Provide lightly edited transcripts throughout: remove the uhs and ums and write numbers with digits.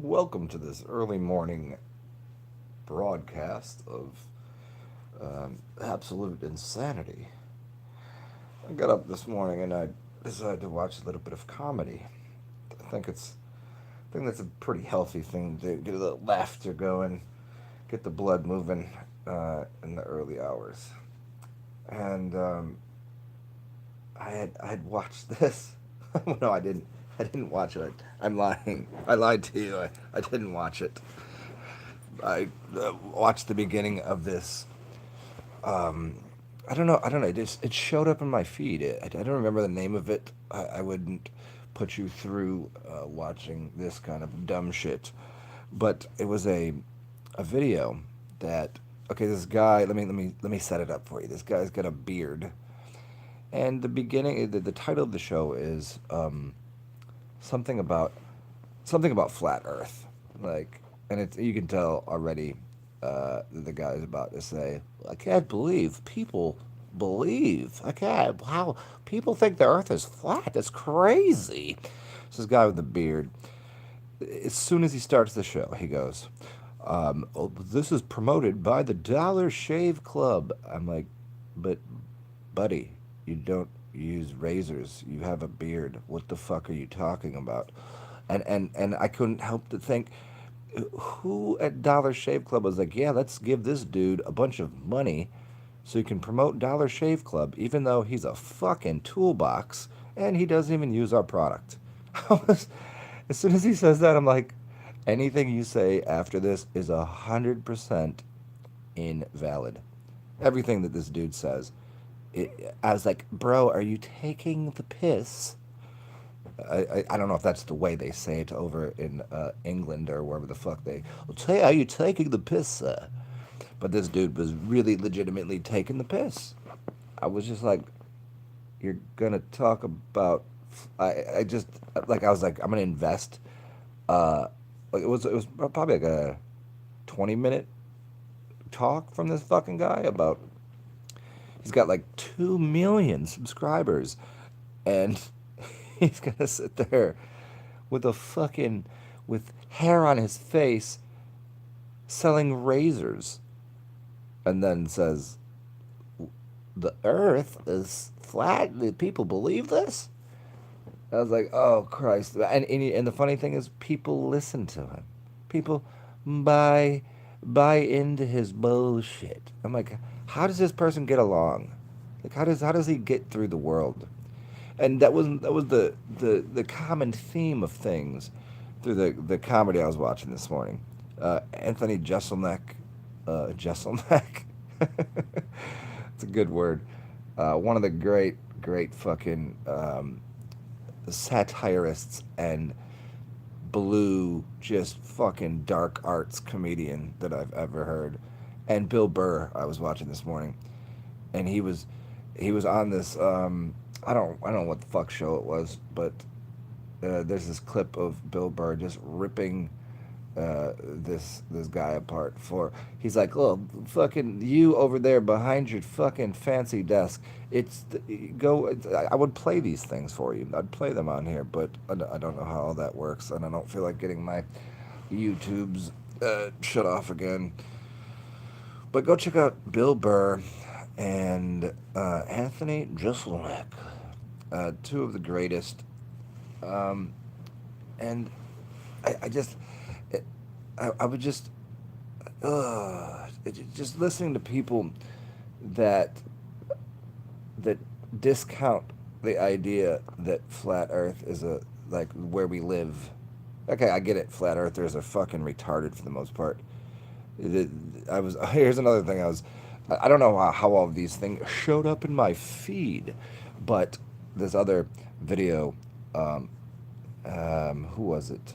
Welcome to this early morning broadcast of absolute insanity. I got up this morning and I decided to watch a little bit of comedy. I think it's I think that's a pretty healthy thing to get a little laughter going, get the blood moving in the early hours. And I had watched this. No, I didn't. I didn't watch it. I'm lying. I lied to you. I didn't watch it. I watched the beginning of this. I don't know. I don't know. It showed up in my feed. I don't remember the name of it. I wouldn't put you through watching this kind of dumb shit, but it was a video that okay. This guy. Let me set it up for you. This guy's got a beard, and the title of the show is something about something about flat Earth, like, and it's you can tell already. The guy's about to say, "I can't believe people believe. I can't. How people think the Earth is flat? That's crazy." So this guy with the beard. As soon as he starts the show, he goes, "Oh, this is promoted by the Dollar Shave Club." I'm like, "But, buddy, you don't use razors. You have a beard. What the fuck are you talking about?" And I couldn't help to think, who at Dollar Shave Club was like, "Yeah, let's give this dude a bunch of money so he can promote Dollar Shave Club, even though he's a fucking toolbox and he doesn't even use our product." As soon as he says that, I'm like, anything you say after this is 100% invalid. Everything that this dude says. I was like, "Bro, are you taking the piss?" I don't know if that's the way they say it over in England or wherever the fuck they. Well, say, are you taking the piss, sir? But this dude was really legitimately taking the piss. I was just like, "You're gonna talk about?" I just like I was like, "I'm gonna invest." Uh, like it was probably like a 20-minute talk from this fucking guy about he's got like 2 million subscribers, and he's gonna sit there with a fucking with hair on his face selling razors and then says the earth is flat. Do people believe this? I was like, "Oh Christ!" And the funny thing is, people listen to him. People buy buy into his bullshit. I'm like, how does this person get along? Like, how does he get through the world? And that was the common theme of things through the comedy I was watching this morning. Anthony Jeselnik, it's a good word. One of the great fucking satirists and blue, just fucking dark arts comedian that I've ever heard. And Bill Burr, I was watching this morning, and he was on this. I don't know what the fuck show it was, but there's this clip of Bill Burr just ripping this guy apart for he's like, "Oh, fucking you over there behind your fucking fancy desk, it's go I would play these things for you. I'd play them on here, but I don't know how all that works, and I don't feel like getting my YouTube's shut off again. But go check out Bill Burr and Anthony Jeselnik, two of the greatest. Um, and I just, it, I would just, just listening to people that that discount the idea that flat Earth is a like where we live. Okay, I get it. Flat earthers are fucking retarded for the most part. It- I was here's another thing. I don't know how all of these things showed up in my feed, but this other video, um, who was it?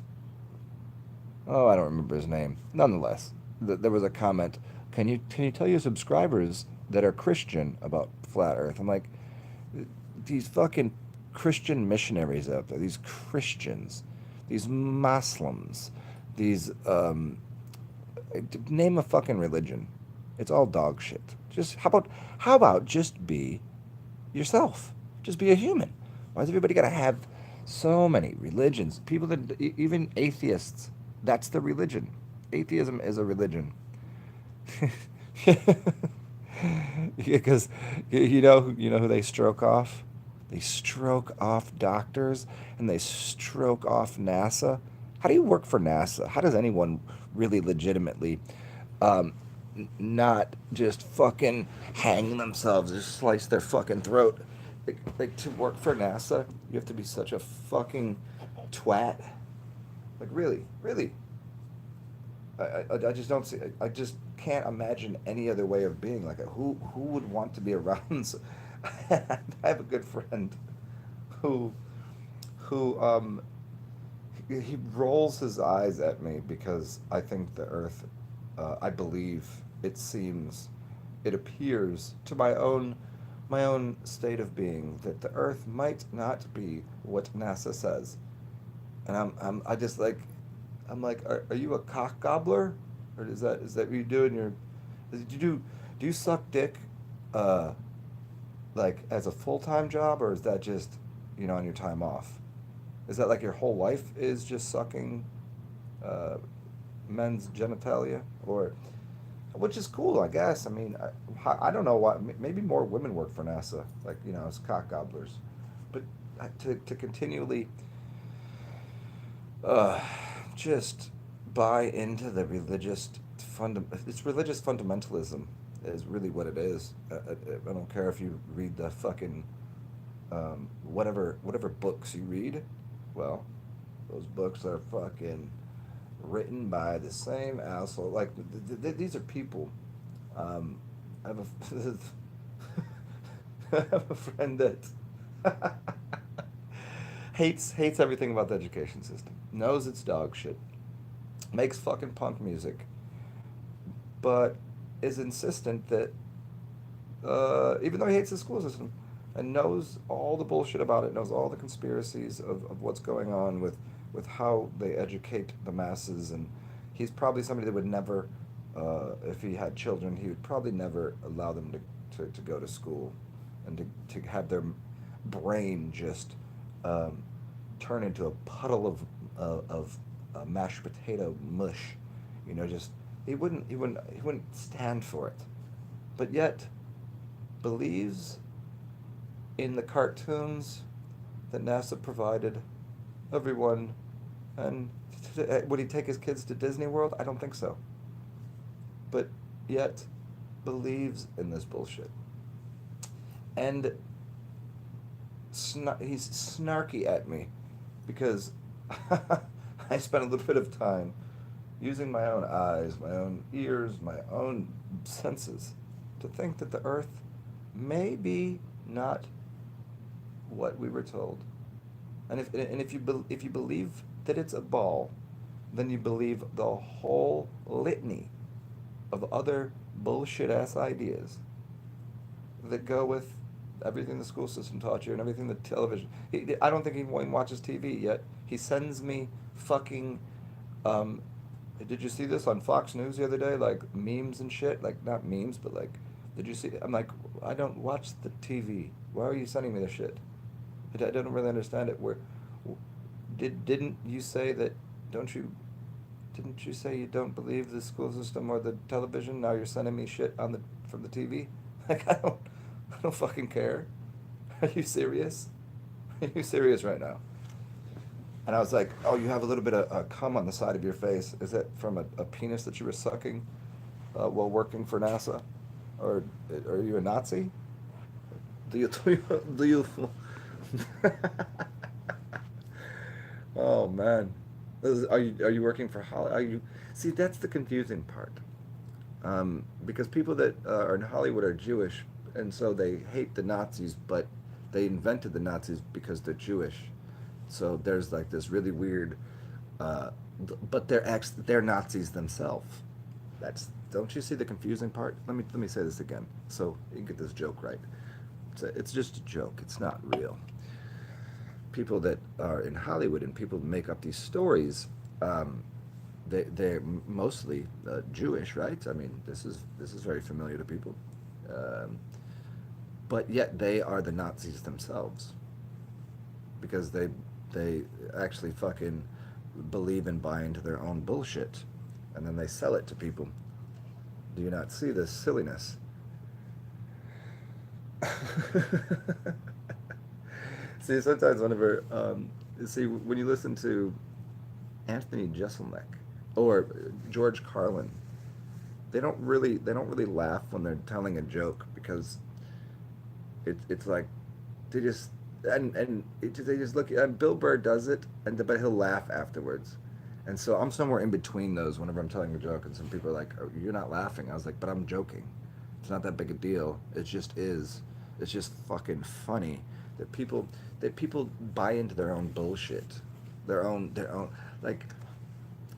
Oh, I don't remember his name. Nonetheless, there was a comment. Can you tell your subscribers that are Christian about flat Earth? I'm like, these fucking Christian missionaries out there, these Christians, these Muslims, these name a fucking religion. It's all dog shit. Just how about just be yourself? Just be a human. Why does everybody gotta have so many religions? People that even atheists That's the religion. Atheism is a religion. Because you know who they stroke off? They stroke off doctors and they stroke off NASA. How do you work for NASA? How does anyone really legitimately um, not just fucking hang themselves or slice their fucking throat? Like to work for NASA, you have to be such a fucking twat. Like really, really. I just don't see. I just can't imagine any other way of being. Like who would want to be around? I have a good friend who who he rolls his eyes at me because I think the Earth, I believe it seems, it appears to my own state of being that the Earth might not be what NASA says, and I just like, I'm like, are you a cock gobbler, or is that what you do in your, do you suck dick, uh, like as a full time job, or is that just, on your time off? Is that like your whole life is just sucking uh, men's genitalia, or which is cool, I guess. I mean, I don't know why. Maybe more women work for NASA, like as cock gobblers, but to continually uh, just buy into the it's religious fundamentalism is really what it is. I don't care if you read the fucking whatever books you read. Well, those books are fucking written by the same asshole. Like these are people. Um, I have a I have a friend that hates everything about the education system. Knows it's dog shit. Makes fucking punk music, but is insistent that even though he hates the school system and knows all the bullshit about it, knows all the conspiracies of what's going on with how they educate the masses, and he's probably somebody that would never, if he had children, he would probably never allow them to go to school and to have their brain just um, turn into a puddle of mashed potato mush, just he wouldn't stand for it, but yet believes in the cartoons that NASA provided everyone. And would he take his kids to Disney World? I don't think so. But yet believes in this bullshit. And he's snarky at me because I spent a little bit of time using my own eyes, my own ears, my own senses to think that the Earth may be not what we were told. And if you believe that it's a ball, then you believe the whole litany of other bullshit ass ideas that go with everything the school system taught you and everything the television. I don't think he even watches TV yet. He sends me fucking. Um, did you see this on Fox News the other day? Like memes and shit. Like not memes, but like, did you see? I'm like, I don't watch the TV. Why are you sending me this shit? I don't really understand it. Didn't you say that? Don't you? Didn't you say you don't believe the school system or the television? Now you're sending me shit from the TV. Like I don't fucking care. Are you serious? Are you serious right now? And I was like, oh, you have a little bit of cum on the side of your face. Is that from a penis that you were sucking while working for NASA, or are you a Nazi? Do you? Oh man, are you working for Hollywood? Are you see? That's the confusing part, because people that are in Hollywood are Jewish, and so they hate the Nazis, but they invented the Nazis because they're Jewish. So there's like this really weird, uh, but they're Nazis themselves. That's don't you see the confusing part? Let me say this again so you can get this joke right. It's just a joke. It's not real. People that are in Hollywood and people that make up these stories, um, they're mostly Jewish, right? I mean, this is very familiar to people, um, but yet they are the Nazis themselves because they actually fucking believe and buy into their own bullshit, and then they sell it to people. Do you not see this silliness? See, sometimes whenever see when you listen to Anthony Jeselnik or George Carlin, they don't really laugh when they're telling a joke because it's like they just they just look. Bill Burr does it, but he'll laugh afterwards. And so I'm somewhere in between those whenever I'm telling a joke, and some people are like, oh, "You're not laughing." I was like, "But I'm joking. It's not that big a deal. It just is. It's just fucking funny that people buy into their own bullshit, their own like."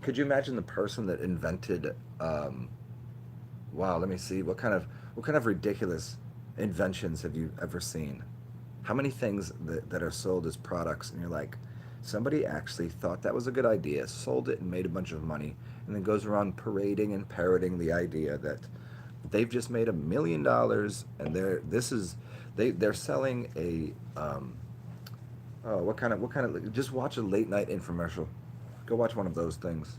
Could you imagine the person that invented? Wow, let me see. What kind of ridiculous inventions have you ever seen? How many things that are sold as products, and you're like, somebody actually thought that was a good idea, sold it, and made a bunch of money, and then goes around parading and parroting the idea that they've just made $1 million, and they're selling a oh, what kind of just watch a late night infomercial. Go watch one of those things,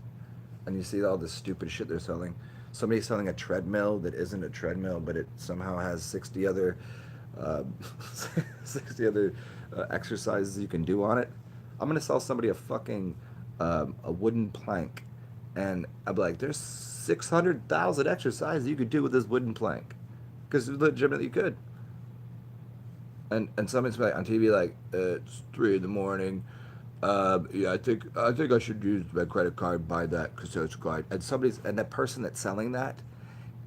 and you see all this stupid shit they're selling. Somebody's selling a treadmill that isn't a treadmill, but it somehow has 60 other uh, 60 other exercises you can do on it. I'm gonna sell somebody a wooden plank, and I'll be like, "There's 600,000 exercises you could do with this wooden plank," because legitimately you could. And somebody's like on TV like, "It's 3 in the morning. Yeah, I think I should use my credit card, buy that because it's good." And that person that's selling that,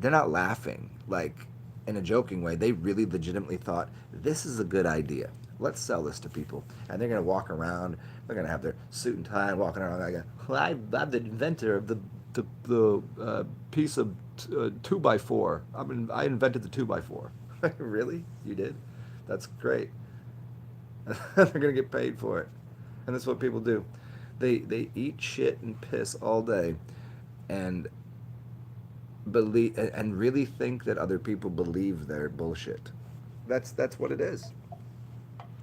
they're not laughing like in a joking way. They really legitimately thought this is a good idea. Let's sell this to people, and they're gonna walk around. They're gonna have their suit and tie and walking around like, "Well, I'm the inventor of the piece of 2x4. I invented the 2x4." Really? You did? That's great. They're gonna get paid for it, and that's what people do. They eat shit and piss all day, and believe and really think that other people believe their bullshit. That's what it is.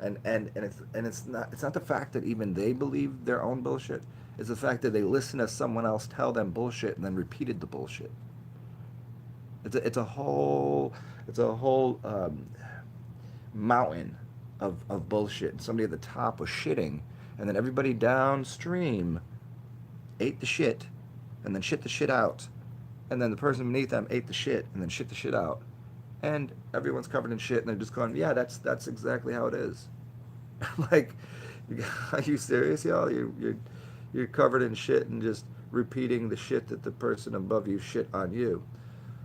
And it's not the fact that even they believe their own bullshit. It's the fact that they listen to someone else tell them bullshit and then repeated the bullshit. It's a whole mountain of bullshit. Somebody at the top was shitting, and then everybody downstream ate the shit, and then shit the shit out, and then the person beneath them ate the shit and then shit the shit out, and everyone's covered in shit, and they're just going, "Yeah, that's exactly how it is." Like, are you serious, y'all? You're covered in shit and just repeating the shit that the person above you shit on you.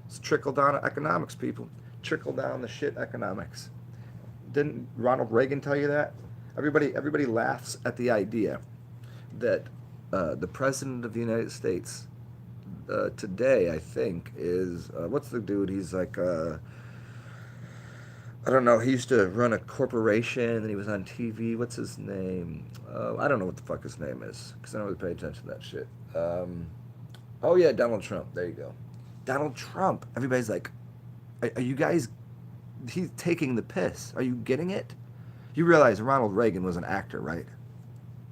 It's trickle down economics, people. Trickle down the shit economics. Didn't Ronald Reagan tell you that? Everybody laughs at the idea that the president of the United States today, I think, is what's the dude? He's like I don't know. He used to run a corporation, and he was on TV. What's his name? I don't know what the fuck his name is because I don't really pay attention to that shit. Oh yeah, Donald Trump. There you go. Donald Trump. Everybody's like, are you guys? He's taking the piss. Are you getting it? You realize Ronald Reagan was an actor, right?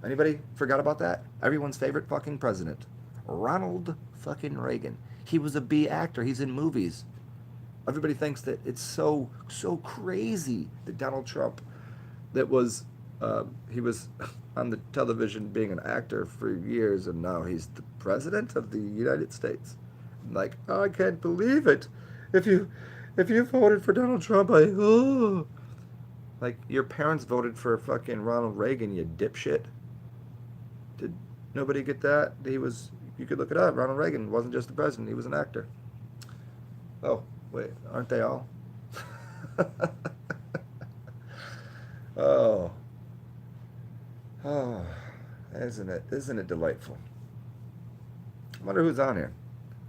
Anybody forgot about that? Everyone's favorite fucking president, Ronald fucking Reagan. He was a B actor. He's in movies. Everybody thinks that it's so crazy that Donald Trump, that was he was on the television being an actor for years, and now he's the president of the United States. I'm like, oh, I can't believe it. If you voted for Donald Trump, like your parents voted for fucking Ronald Reagan, you dipshit. Did nobody get that? He was. You could look it up. Ronald Reagan wasn't just the president; he was an actor. Oh, wait, aren't they all? Oh, oh, isn't it delightful? I wonder who's on here.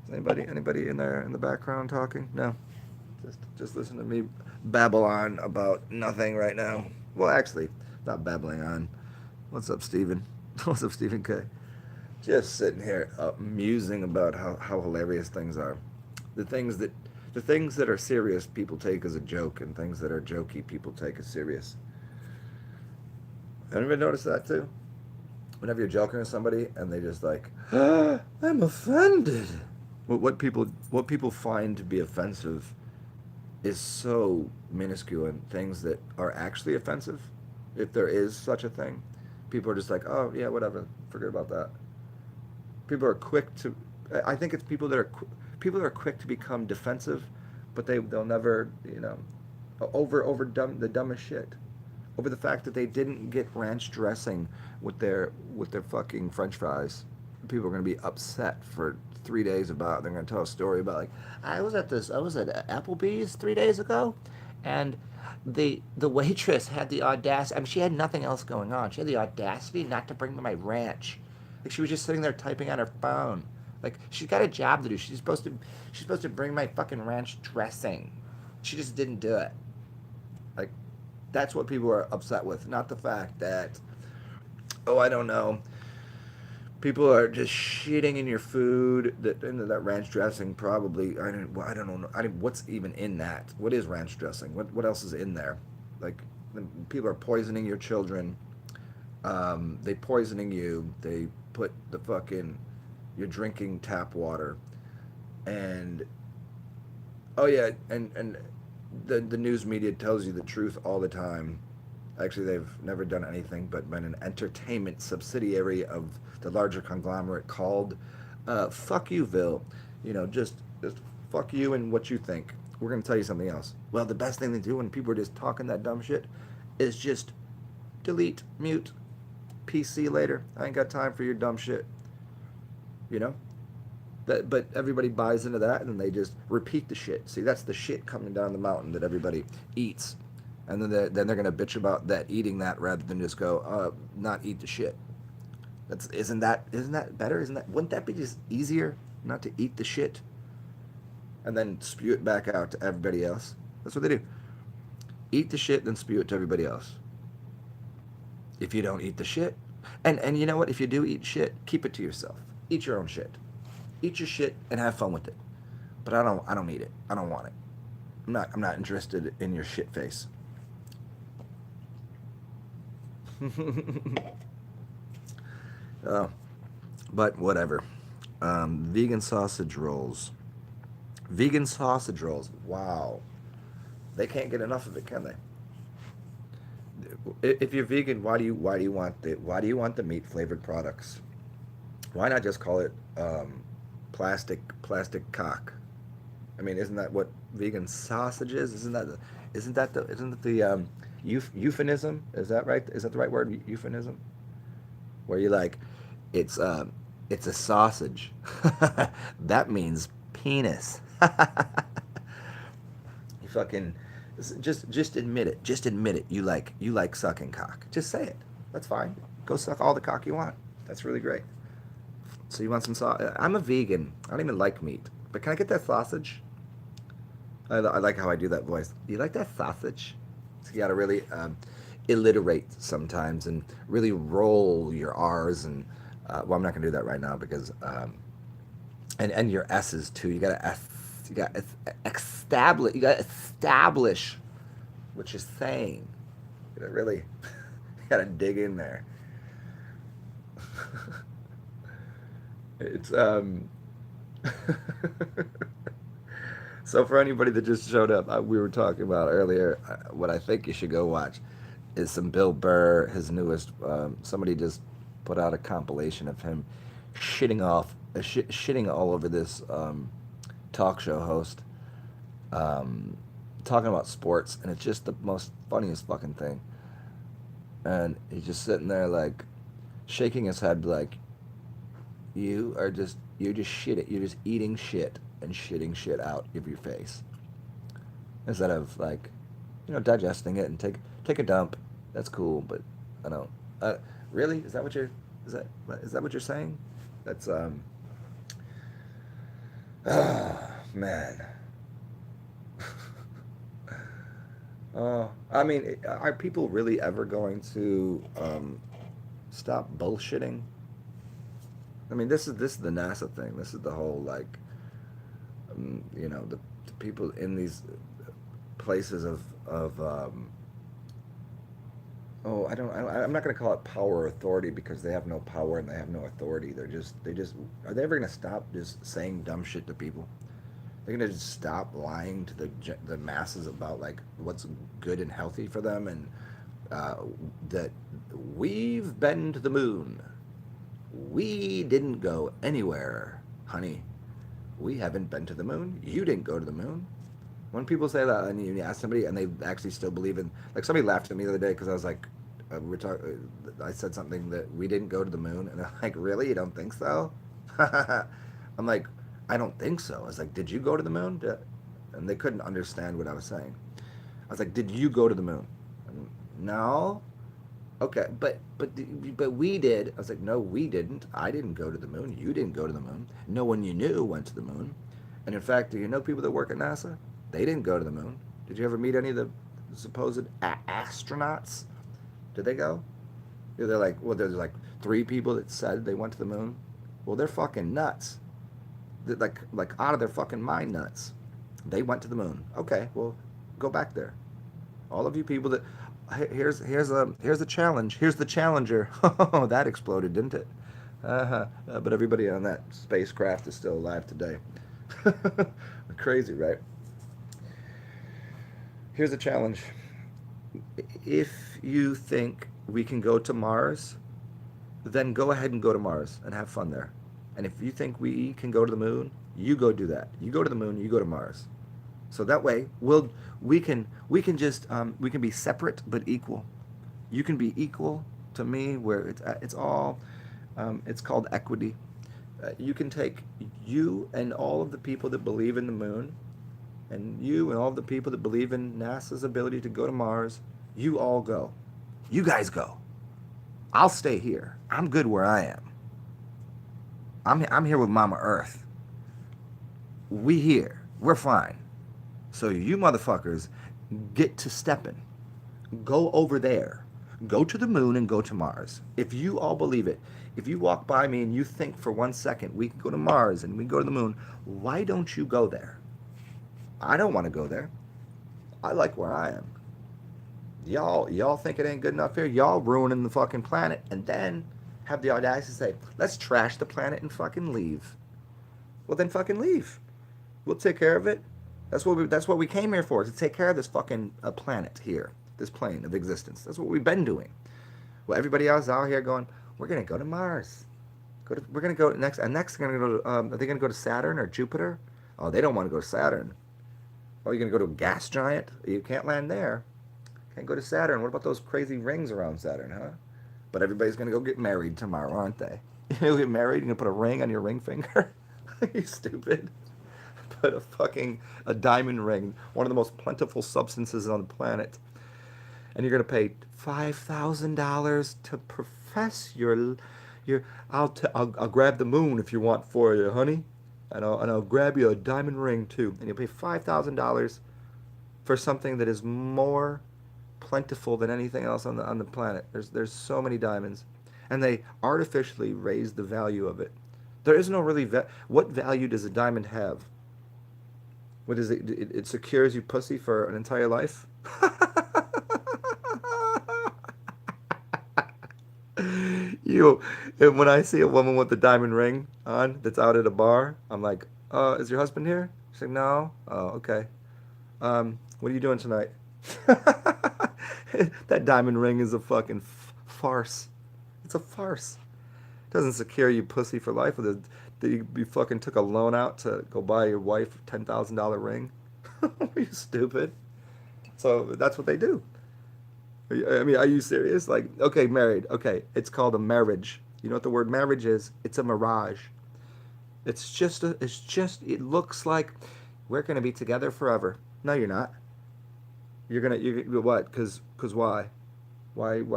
Is anybody in there in the background talking? No, just listen to me babble on about nothing right now. Well, actually, not babbling on. What's up, Steven? What's up, Stephen K? Just sitting here musing about how hilarious things are. The things that the things that are serious people take as a joke, and things that are jokey people take as serious. Anybody notice that too? whenever you're joking with somebody and they just like, I'm offended. What people find to be offensive is so minuscule, and things that are actually offensive, if there is such a thing, people are just like, oh yeah, whatever, forget about that. People are quick to, I think it's people that are quick to become defensive, but they'll never, over the dumbest shit, over the fact that they didn't get ranch dressing with their fucking French fries. People are gonna be upset for 3 days about it. They're gonna tell a story about like, I was at Applebee's 3 days ago, and the waitress had the audacity. I mean, she had nothing else going on. She had the audacity not to bring me my ranch. Like, she was just sitting there typing on her phone. Like, she's got a job to do. She's supposed to bring my fucking ranch dressing. She just didn't do it. Like, that's what people are upset with, not the fact that, oh, I don't know, people are just shitting in your food. That ranch dressing probably. I don't know. What's even in that? What is ranch dressing? What else is in there? Like, people are poisoning your children. They poisoning you. They put the fucking, you're drinking tap water, and oh yeah, and the news media tells you the truth all the time. Actually, they've never done anything but been an entertainment subsidiary of the larger conglomerate called Fuck Youville. Just fuck you and what you think. We're going to tell you something else. Well, the best thing to do when people are just talking that dumb shit is just delete, mute, PC later. I ain't got time for your dumb shit. You know? But everybody buys into that, and then they just repeat the shit. See, that's the shit coming down the mountain that everybody eats. And then they're gonna bitch about that, eating that, rather than just go, not eat the shit. Isn't that better? Wouldn't that be just easier not to eat the shit and then spew it back out to everybody else? That's what they do. Eat the shit, then spew it to everybody else. If you don't eat the shit, and you know what? If you do eat shit, keep it to yourself. Eat your own shit. Eat your shit and have fun with it. But I don't eat it. I don't want it. I'm not interested in your shit face. Oh, but whatever. Vegan sausage rolls. Vegan sausage rolls. Wow, they can't get enough of it, can they? If you're vegan, why do you want the meat flavored products? Why not just call it plastic cock? I mean, isn't that what vegan sausage is? Isn't that the euphemism? Is that right? Is that the right word? Euphemism, where you like, it's it's a sausage. That means penis. You fucking just admit it. Just admit it. You like sucking cock. Just say it. That's fine. Go suck all the cock you want. That's really great. So you want some sausage? I'm a vegan. I don't even like meat. But can I get that sausage? I like how I do that voice. You like that sausage? So you got to really alliterate sometimes and really roll your R's and well, I'm not gonna do that right now because and your S's too. You got to establish. You got to establish what you're saying. You got to really, you got to dig in there. It's so for anybody that just showed up, we were talking about earlier. What I think you should go watch is some Bill Burr, his newest. Somebody just put out a compilation of him shitting all over this talk show host, talking about sports, and it's just the most funniest fucking thing. And he's just sitting there like shaking his head like, you're just shit. You're just eating shit and shitting shit out of your face instead of like, digesting it and take a dump. That's cool, but I don't. Really, is that what you're saying? That's man. I mean, are people really ever going to stop bullshitting? I mean, this is the NASA thing. This is the whole like, the people in these places of Oh, I'm not going to call it power or authority because they have no power and they have no authority. They just, are they ever going to stop just saying dumb shit to people? They're going to just stop lying to the masses about like what's good and healthy for them, and uh, that we've been to the moon. We didn't go anywhere, honey. We haven't been to the moon. You didn't go to the moon. When people say that, and you ask somebody, and they actually still believe in, like somebody laughed at me the other day because I was like, I said something that we didn't go to the moon, and they're like, really? You don't think so? I'm like, I don't think so. I was like, did you go to the moon? And they couldn't understand what I was saying. I was like, did you go to the moon? And, no. Okay, but we did. I was like, no, we didn't. I didn't go to the moon. You didn't go to the moon. No one you knew went to the moon. And in fact, do you know people that work at NASA? They didn't go to the moon. Did you ever meet any of the supposed astronauts? Did they go? Yeah, they're like, well, there's like three people that said they went to the moon. Well, they're fucking nuts. They're like out of their fucking mind nuts. They went to the moon. Okay, well, go back there. All of you people that here's a challenge. Here's the challenger. Oh, that exploded, didn't it? But everybody on that spacecraft is still alive today. Crazy, right? Here's a challenge. If you think we can go to Mars, then go ahead and go to Mars and have fun there. And if you think we can go to the moon, you go do that. You go to the moon, you go to Mars. So that way, we can be separate but equal. You can be equal to me, where it's all it's called equity. You can take you and all of the people that believe in the moon, and you and all of the people that believe in NASA's ability to go to Mars. You all go. You guys go. I'll stay here. I'm good where I am. I'm here with Mama Earth. We here. We're fine. So you motherfuckers get to stepping. Go over there. Go to the moon and go to Mars. If you all believe it, if you walk by me and you think for 1 second we can go to Mars and we can go to the moon, why don't you go there? I don't want to go there. I like where I am. Y'all think it ain't good enough here? Y'all ruining the fucking planet and then have the audacity to say, let's trash the planet and fucking leave. Well, then fucking leave. We'll take care of it. That's what we came here for, to take care of this fucking planet here, this plane of existence. That's what we've been doing. Well, everybody else is out here going, we're gonna go to Mars. We're gonna go next, and next they're gonna go to. Are they gonna go to Saturn or Jupiter? Oh, they don't want to go to Saturn. Oh, you're gonna go to a gas giant? You can't land there. Can't go to Saturn. What about those crazy rings around Saturn, huh? But everybody's gonna go get married tomorrow, aren't they? You'll get married. You're gonna put a ring on your ring finger. You stupid. Put a diamond ring, one of the most plentiful substances on the planet, and you're gonna pay $5,000 to profess your. I'll grab the moon if you want for you, honey, and I'll grab you a diamond ring too, and you'll pay $5,000 for something that is more plentiful than anything else on the planet. There's so many diamonds, and they artificially raise the value of it. There is no really what value does a diamond have? What is it? It secures you pussy for an entire life? you, and when I see a woman with a diamond ring on that's out at a bar, I'm like, is your husband here? She's like, no. Oh, okay. What are you doing tonight? That diamond ring is a fucking farce. It's a farce. It doesn't secure you pussy for life with a. You fucking took a loan out to go buy your wife a $10,000 ring. Are you stupid? So that's what they do. I mean, are you serious? Like, okay, married. Okay, it's called a marriage. You know what the word marriage is? It's a mirage. It looks like we're gonna be together forever. No, you're not. You what? Cause why? What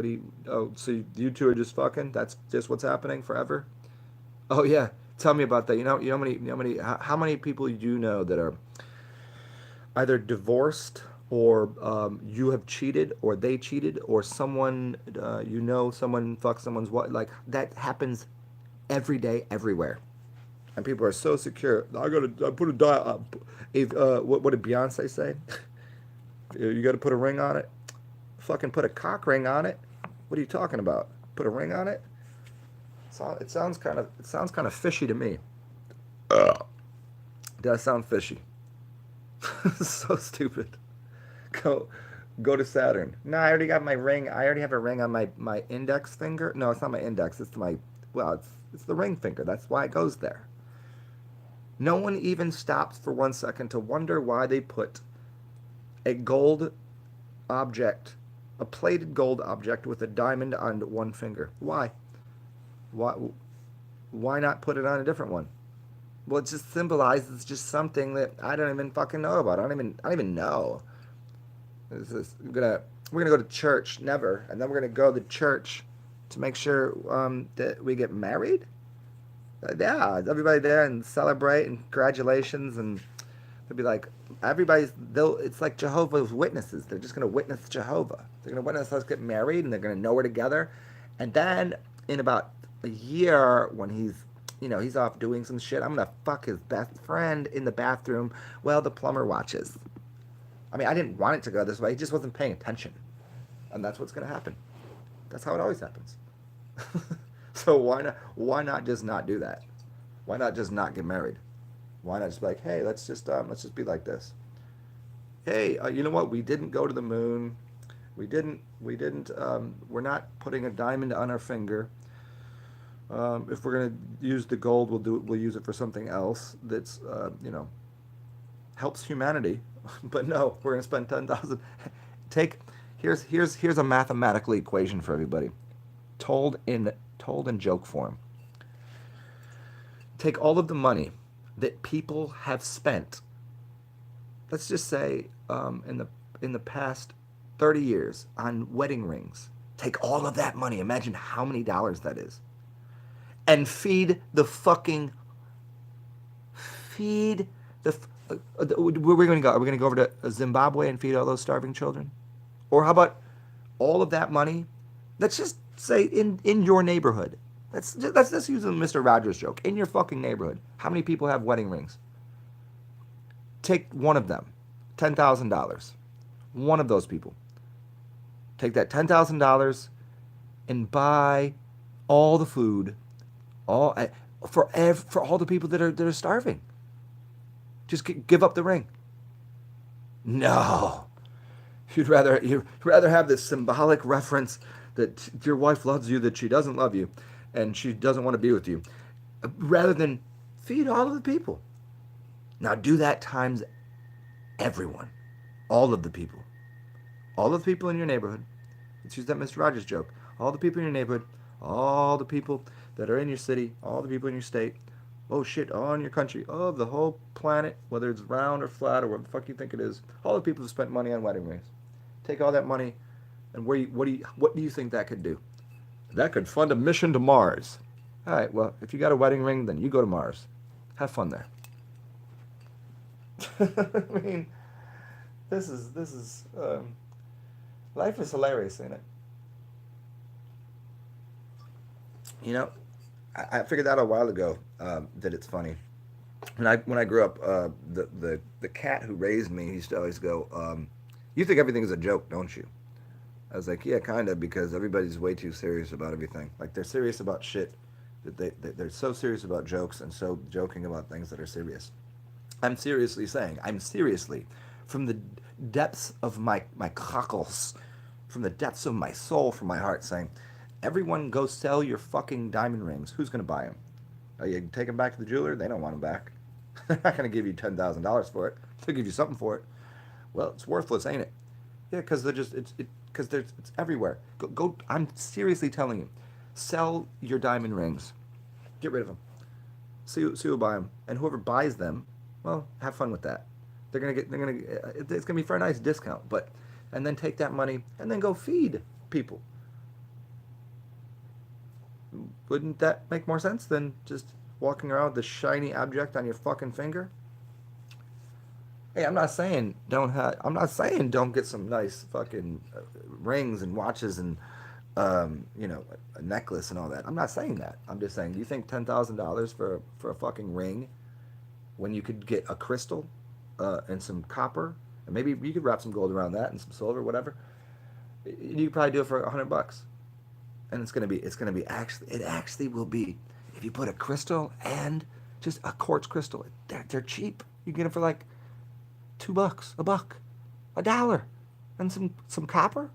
do you, oh, so you two are just fucking? That's just what's happening forever? Oh yeah. Tell me about that. How many people do you know that are either divorced or you have cheated or they cheated or someone someone fucks someone's wife, like that happens every day everywhere, and people are so secure. I put a dial. What did Beyonce say? You got to put a ring on it. fucking put a cock ring on it. What are you talking about? Put a ring on it? So it sounds kind of fishy to me. Does sound fishy. So stupid. Go go to Saturn. No, I already got my ring. I already have a ring on my index finger. No, it's not my index. It's my well, it's the ring finger. That's why it goes there. No one even stops for 1 second to wonder why they put a gold object, a plated gold object with a diamond on one finger. Why? Why? Why not put it on a different one? Well, it just symbolizes just something that I don't even fucking know about. I don't even know. We're gonna go to church, never, and then we're gonna go to church to make sure that we get married. Yeah, everybody there and celebrate and congratulations, and they'll be like, they'll. It's like Jehovah's Witnesses. They're just gonna witness Jehovah. They're gonna witness us get married, and they're gonna know we're together, and then in about a year when he's off doing some shit, I'm gonna fuck his best friend in the bathroom while the plumber watches. I mean, I didn't want it to go this way. He just wasn't paying attention. And that's what's going to happen. That's how it always happens. So why not just not do that? Why not just not get married? Why not just be like, hey, let's just be like this. Hey, you know what? We didn't go to the moon. We're not putting a diamond on our finger. If we're going to use the gold, we'll use it for something else that's, helps humanity. But no, we're gonna spend 10,000. Take here's a mathematical equation for everybody, told in joke form. Take all of the money that people have spent. Let's just say in the past 30 years on wedding rings. Take all of that money. Imagine how many dollars that is, and feed the where are we going to go? Are we going to go over to Zimbabwe and feed all those starving children? Or how about all of that money? Let's just say in your neighborhood. Let's use a Mr. Rogers joke. In your fucking neighborhood, how many people have wedding rings? Take one of them, $10,000. One of those people. Take that $10,000 and buy all the food, all for all the people that are starving. Just give up the ring. No. You'd rather have this symbolic reference that your wife loves you, that she doesn't love you, and she doesn't want to be with you, rather than feed all of the people. Now do that times everyone. All of the people. All of the people in your neighborhood. Let's use that Mr. Rogers joke. All the people in your neighborhood, all the people that are in your city, all the people in your state, oh shit, all in your country, oh, the whole planet, whether it's round or flat or what the fuck you think it is, all the people who spent money on wedding rings. Take all that money, and what do you think that could do? That could fund a mission to Mars. All right, well, if you got a wedding ring, then you go to Mars. Have fun there. I mean, this is life is hilarious, ain't it? You know, I figured out a while ago that it's funny. When I grew up, the cat who raised me used to always go, "You think everything is a joke, don't you?" I was like, "Yeah, kind of," because everybody's way too serious about everything. Like they're serious about shit that they're so serious about jokes and so joking about things that are serious. I'm seriously, from the depths of my cockles, from the depths of my soul, from my heart, saying, everyone go sell your fucking diamond rings. Who's going to buy them? Are you take them back to the jeweler? They don't want them back. They're not going to give you $10,000 for it. They'll give you something for it. Well, it's worthless, ain't it? Yeah, because it's everywhere. Go. I'm seriously telling you, sell your diamond rings. Get rid of them. See who'll buy them, and whoever buys them, well, have fun with that. It's gonna be for a nice discount, but, and then take that money and then go feed people. Wouldn't that make more sense than just walking around with the shiny object on your fucking finger? Hey, I'm not saying don't get some nice fucking rings and watches and a necklace and all that. I'm not saying that. I'm just saying, do you think $10,000 for a fucking ring when you could get a crystal and some copper and maybe you could wrap some gold around that and some silver, whatever. You probably do it for $100, and it actually will be, if you put a crystal and just a quartz crystal. They're cheap. You can get them for like $2, a buck, $1, and some copper.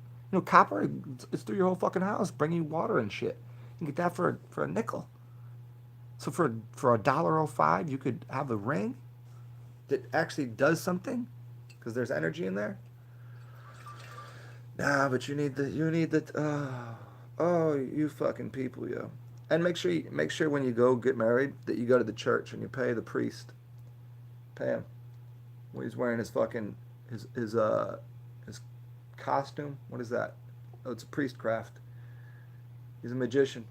Copper is through your whole fucking house, bring you water and shit. You can get that for a nickel. So for $1.05, you could have a ring that actually does something, because there's energy in there. Nah, but you need the oh, you fucking people, yo. And make sure when you go get married that you go to the church and you pay the priest. Pay him when he's wearing his fucking his costume. What is that? Oh, it's a priestcraft. He's a magician.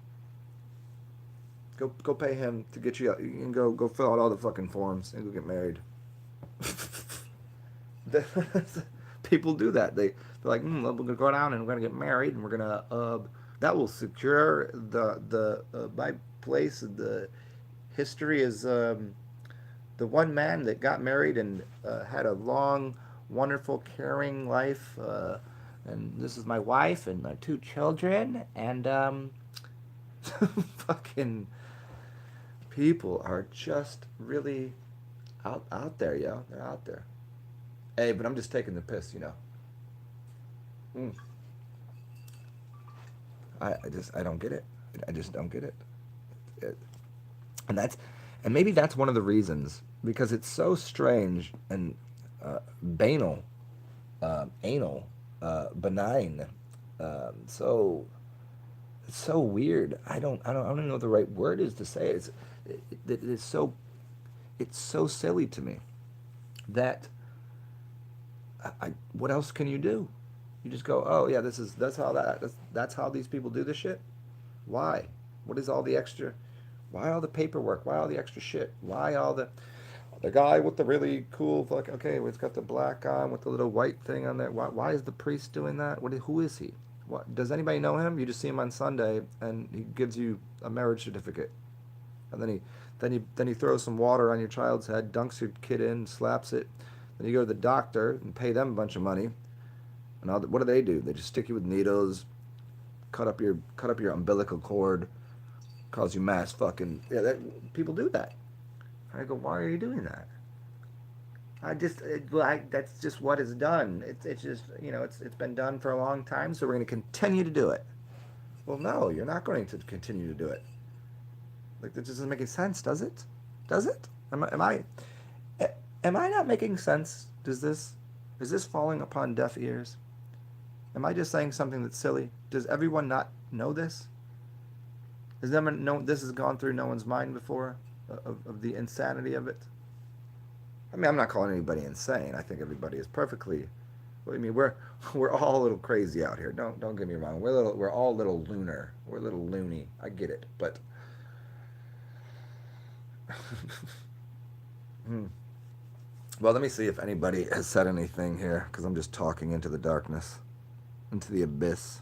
Go pay him to get you. You can go fill out all the fucking forms and go get married. People do that. They're like, we're gonna go down and we're gonna get married and we're gonna that will secure the my place. The history is the one man that got married and had a long, wonderful, caring life. And this is my wife and my 2 children. And fucking people are just really out there, yo. They're out there. Hey, but I'm just taking the piss. Mm. I don't get it. I just don't get it. it and that's and maybe that's one of the reasons, because it's so strange and banal, anal, benign, so it's so weird. I don't even know what the right word is to say. It's so silly to me that what else can you do? You just go, oh yeah, that's how these people do this shit. Why? What is all the extra? Why all the paperwork? Why all the extra shit? Why all the guy with the really cool fucking, okay, it's got the black on with the little white thing on there. Why is the priest doing that? Who is he? What, does anybody know him? You just see him on Sunday and he gives you a marriage certificate, and then he throws some water on your child's head, dunks your kid in, slaps it. Then you go to the doctor and pay them a bunch of money. And what do? They just stick you with needles, cut up your umbilical cord, cause you mass fucking, yeah. People do that. I go, why are you doing that? That's just what is done. It's just, it's been done for a long time, so we're going to continue to do it. Well, no, you're not going to continue to do it. Like, that just doesn't make any sense, does it? Does it? Am I not making sense? Is this falling upon deaf ears? Am I just saying something that's silly? Does everyone not know this? This has gone through no one's mind before, of the insanity of it? I mean, I'm not calling anybody insane. I think everybody is perfectly. I mean, we're all a little crazy out here. Don't get me wrong. We're all a little lunar. We're a little loony. I get it, but. Hmm. Well, let me see if anybody has said anything here, because I'm just talking into the darkness, into the abyss.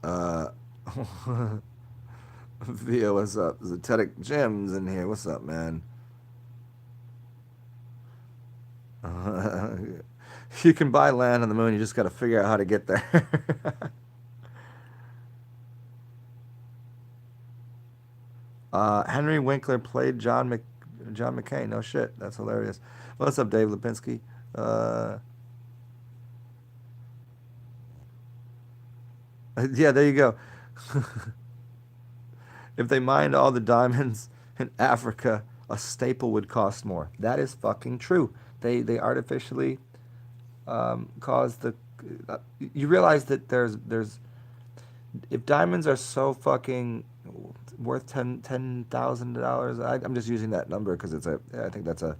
Uh, Via, what's up? Zetetic Jim's in here. What's up, man? You can buy land on the moon. You just got to figure out how to get there. Henry Winkler played John McCain. No shit. That's hilarious. What's up, Dave Lipinski? Uh, yeah, there you go. If they mined all the diamonds in Africa, a staple would cost more. That is fucking true. They artificially cause the. You realize that there's if diamonds are so fucking worth $10,000, I'm just using that number because I think that's a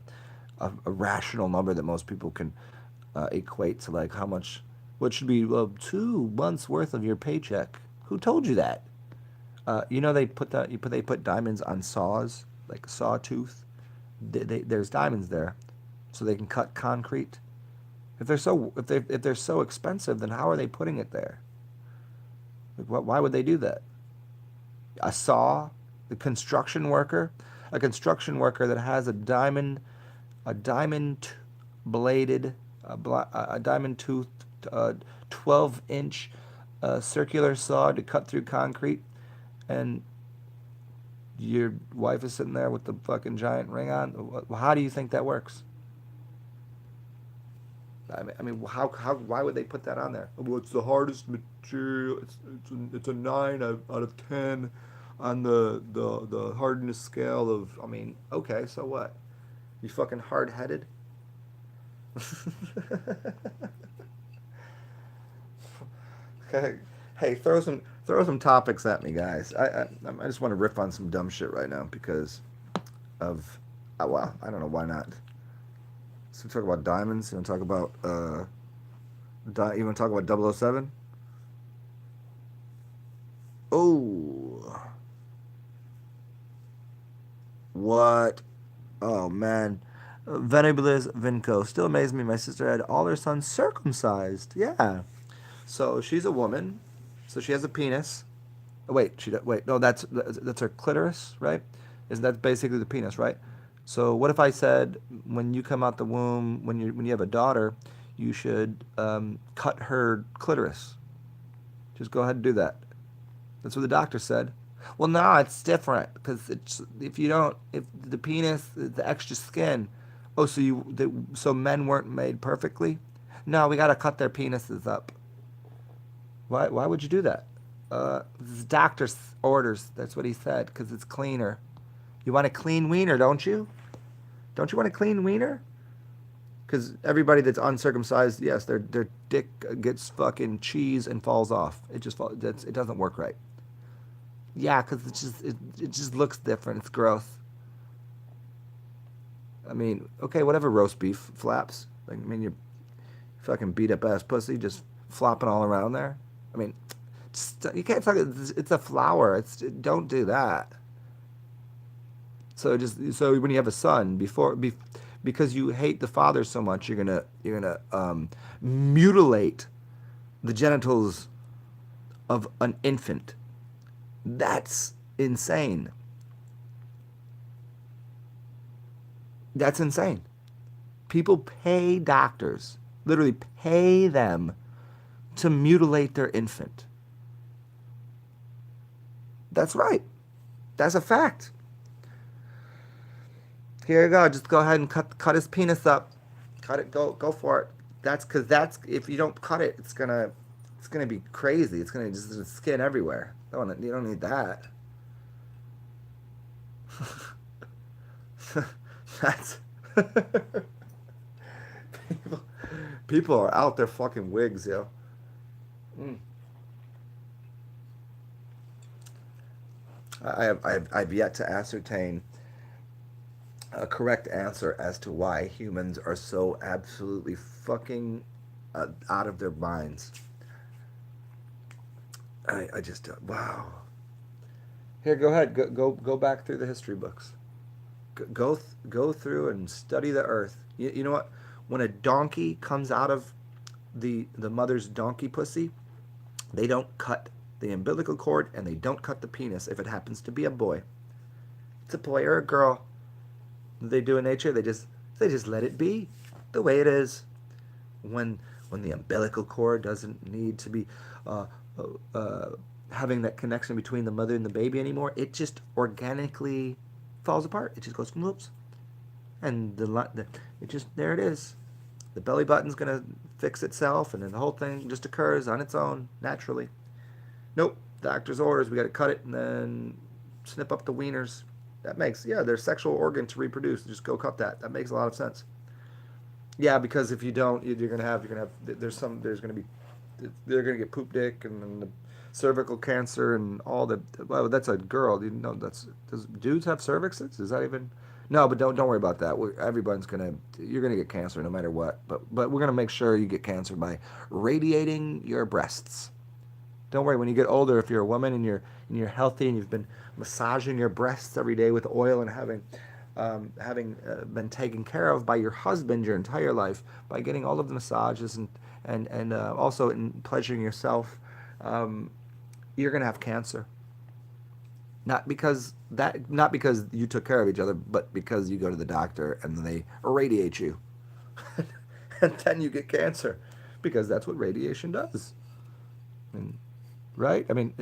rational number that most people can equate to, like, how much, what should be 2 months worth of your paycheck. Who told you that? They put diamonds on saws, like a sawtooth. There's diamonds there, so they can cut concrete. If they're so expensive, then how are they putting it there? Like, why would they do that? A saw, the a construction worker that has a diamond bladed, a diamond toothed uh, 12-inch circular saw to cut through concrete, and your wife is sitting there with the fucking giant ring on. How do you think that works? Why would they put that on there? Well, it's the hardest material. It's a 9 out of 10 on the hardness scale of. I mean, okay, so what? You fucking hard headed. Okay. Hey, throw some topics at me, guys. I just want to riff on some dumb shit right now because of. Well, I don't know why not. So talk about diamonds. You want to talk about you want to talk about 007? Oh, what? Oh man, Venebles Vinco still amazes me. My sister had all her sons circumcised. Yeah, so she's a woman, so she has a penis. Oh, wait, wait. No, that's her clitoris, right? Is that basically the penis, right? So what if I said when you come out the womb, when you have a daughter, you should cut her clitoris. Just go ahead and do that. That's what the doctor said. Well, no, it's different because it's if you don't, if the penis, the extra skin. Oh, so men weren't made perfectly? No, we got to cut their penises up. Why would you do that? This doctor's orders. That's what he said because it's cleaner. You want a clean wiener, don't you? Don't you want a clean wiener? Because everybody that's uncircumcised, yes, their dick gets fucking cheese and falls off. It doesn't work right. Yeah, because it just looks different. It's gross. I mean, okay, whatever, roast beef flaps. Like, I mean, you fucking beat up ass pussy just flopping all around there. I mean, you can't talk. It's a flower. Don't do that. So when you have a son, because you hate the father so much, you're gonna mutilate the genitals of an infant. That's insane. That's insane. People pay doctors, literally pay them to mutilate their infant. That's right. That's a fact. Here you go. Just go ahead and cut his penis up. Cut it. Go for it. That's if you don't cut it, it's gonna be crazy. It's gonna just there's skin everywhere. You don't need that. That's people, people are out there fucking wigs, yo. Mm. I've yet to ascertain a correct answer as to why humans are so absolutely fucking out of their minds. I just wow. Here, go ahead. Go back through the history books. Go through and study the earth. You know what? When a donkey comes out of the mother's donkey pussy, they don't cut the umbilical cord and they don't cut the penis if it happens to be a boy. It's a boy or a girl. They do in nature. They just let it be the way it is. When the umbilical cord doesn't need to be uh, having that connection between the mother and the baby anymore, it just organically falls apart. It just goes whoops, and it just there it is. The belly button's gonna fix itself, and then the whole thing just occurs on its own naturally. Nope, doctor's orders. We got to cut it and then snip up the wieners. Their sexual organ to reproduce. Just go cut that. That makes a lot of sense. Yeah, because if you don't, you're gonna have there's gonna be they're gonna get poop dick and then the cervical cancer and all the. Well, that's a girl. You know, does dudes have cervixes? Is that even? No, but don't worry about that. You're gonna get cancer no matter what. But we're gonna make sure you get cancer by radiating your breasts. Don't worry. When you get older, if you're a woman and you're healthy and you've been massaging your breasts every day with oil and having been taken care of by your husband your entire life by getting all of the massages and also in pleasuring yourself, you're gonna have cancer. Not because you took care of each other, but because you go to the doctor and they irradiate you, and then you get cancer because that's what radiation does. And, right? I mean,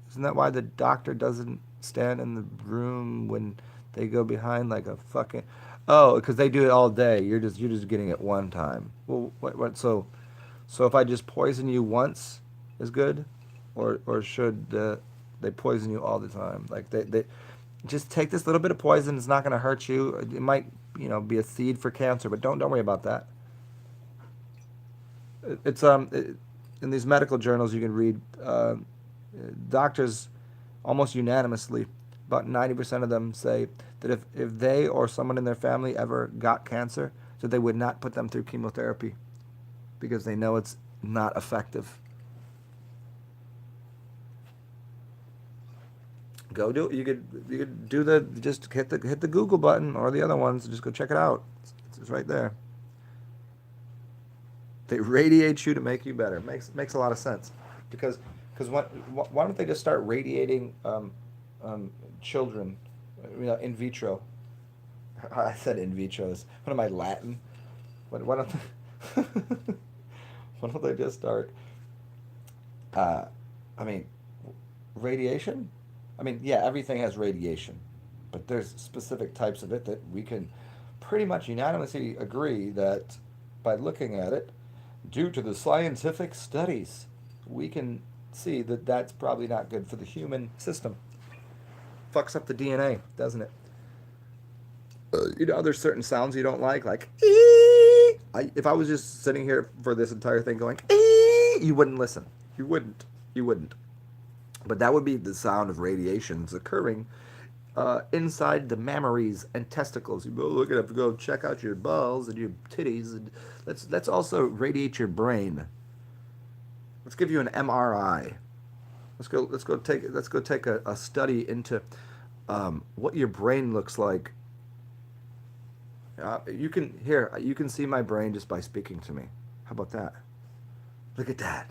isn't that why the doctor doesn't stand in the room when they go behind like a fucking? Oh, because they do it all day. You're just getting it one time. Well, what? So if I just poison you once, is good, or should they poison you all the time? Like they just take this little bit of poison. It's not going to hurt you. It might be a seed for cancer, but don't worry about that. It's in these medical journals you can read. Doctors almost unanimously, about 90% of them say that if they or someone in their family ever got cancer, that they would not put them through chemotherapy because they know it's not effective. Go do it. You could do the just hit the Google button or the other ones. Just go check it out. It's right there. They radiate you to make you better. Makes a lot of sense, because why don't they just start radiating um, children, in vitro? I said in vitro. What am I, Latin? Why don't why don't they just start? Uh, I mean, radiation. I mean, yeah, everything has radiation, but there's specific types of it that we can pretty much unanimously agree that by looking at it, due to the scientific studies, we can see that that's probably not good for the human system. Fucks up the DNA, doesn't it? There's certain sounds you don't like ee! If I was just sitting here for this entire thing going ee! You wouldn't listen. You wouldn't. You wouldn't. But that would be the sound of radiations occurring inside the mammaries and testicles. You go look at it, go check out your balls and your titties, and let's also radiate your brain. Let's give you an MRI. Let's go take a study into what your brain looks like. You can see my brain just by speaking to me. How about that? Look at that.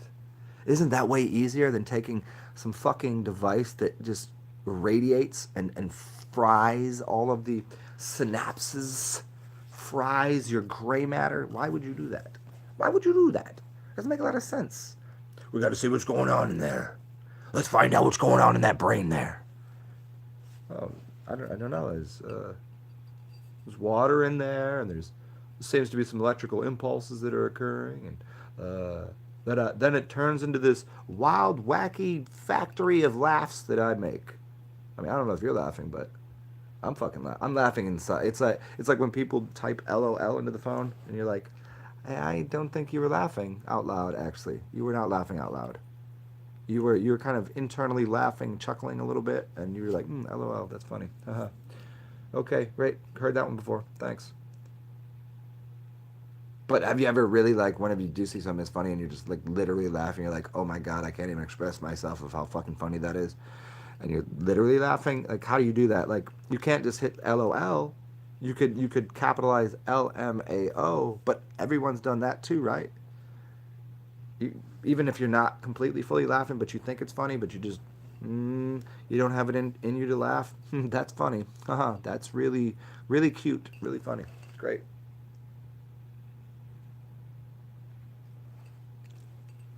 Isn't that way easier than taking some fucking device that just radiates and fries all of the synapses, fries your gray matter? Why would you do that? Why would you do that? Doesn't make a lot of sense. We got to see what's going on in there. Let's find out what's going on in that brain there. Oh, I don't know. There's water in there, and there seems to be some electrical impulses that are occurring, and then it turns into this wild, wacky factory of laughs that I make. I mean, I don't know if you're laughing, but I'm laughing inside. It's like when people type LOL into the phone, and you're like, hey, I don't think you were laughing out loud. Actually, you were not laughing out loud. You were kind of internally laughing, chuckling a little bit, and you were like, LOL, that's funny. Haha. Okay, great. Heard that one before. Thanks. But have you ever really, like, whenever you do see something that's funny and you're just like literally laughing, you're like, oh my god, I can't even express myself of how fucking funny that is, and you're literally laughing? Like, how do you do that? Like, you can't just hit LOL. You could capitalize LMAO, but everyone's done that too, right? Even if you're not completely fully laughing, but you think it's funny, but you don't have it in you to laugh. That's funny. Haha. That's really, really cute. Really funny. Great.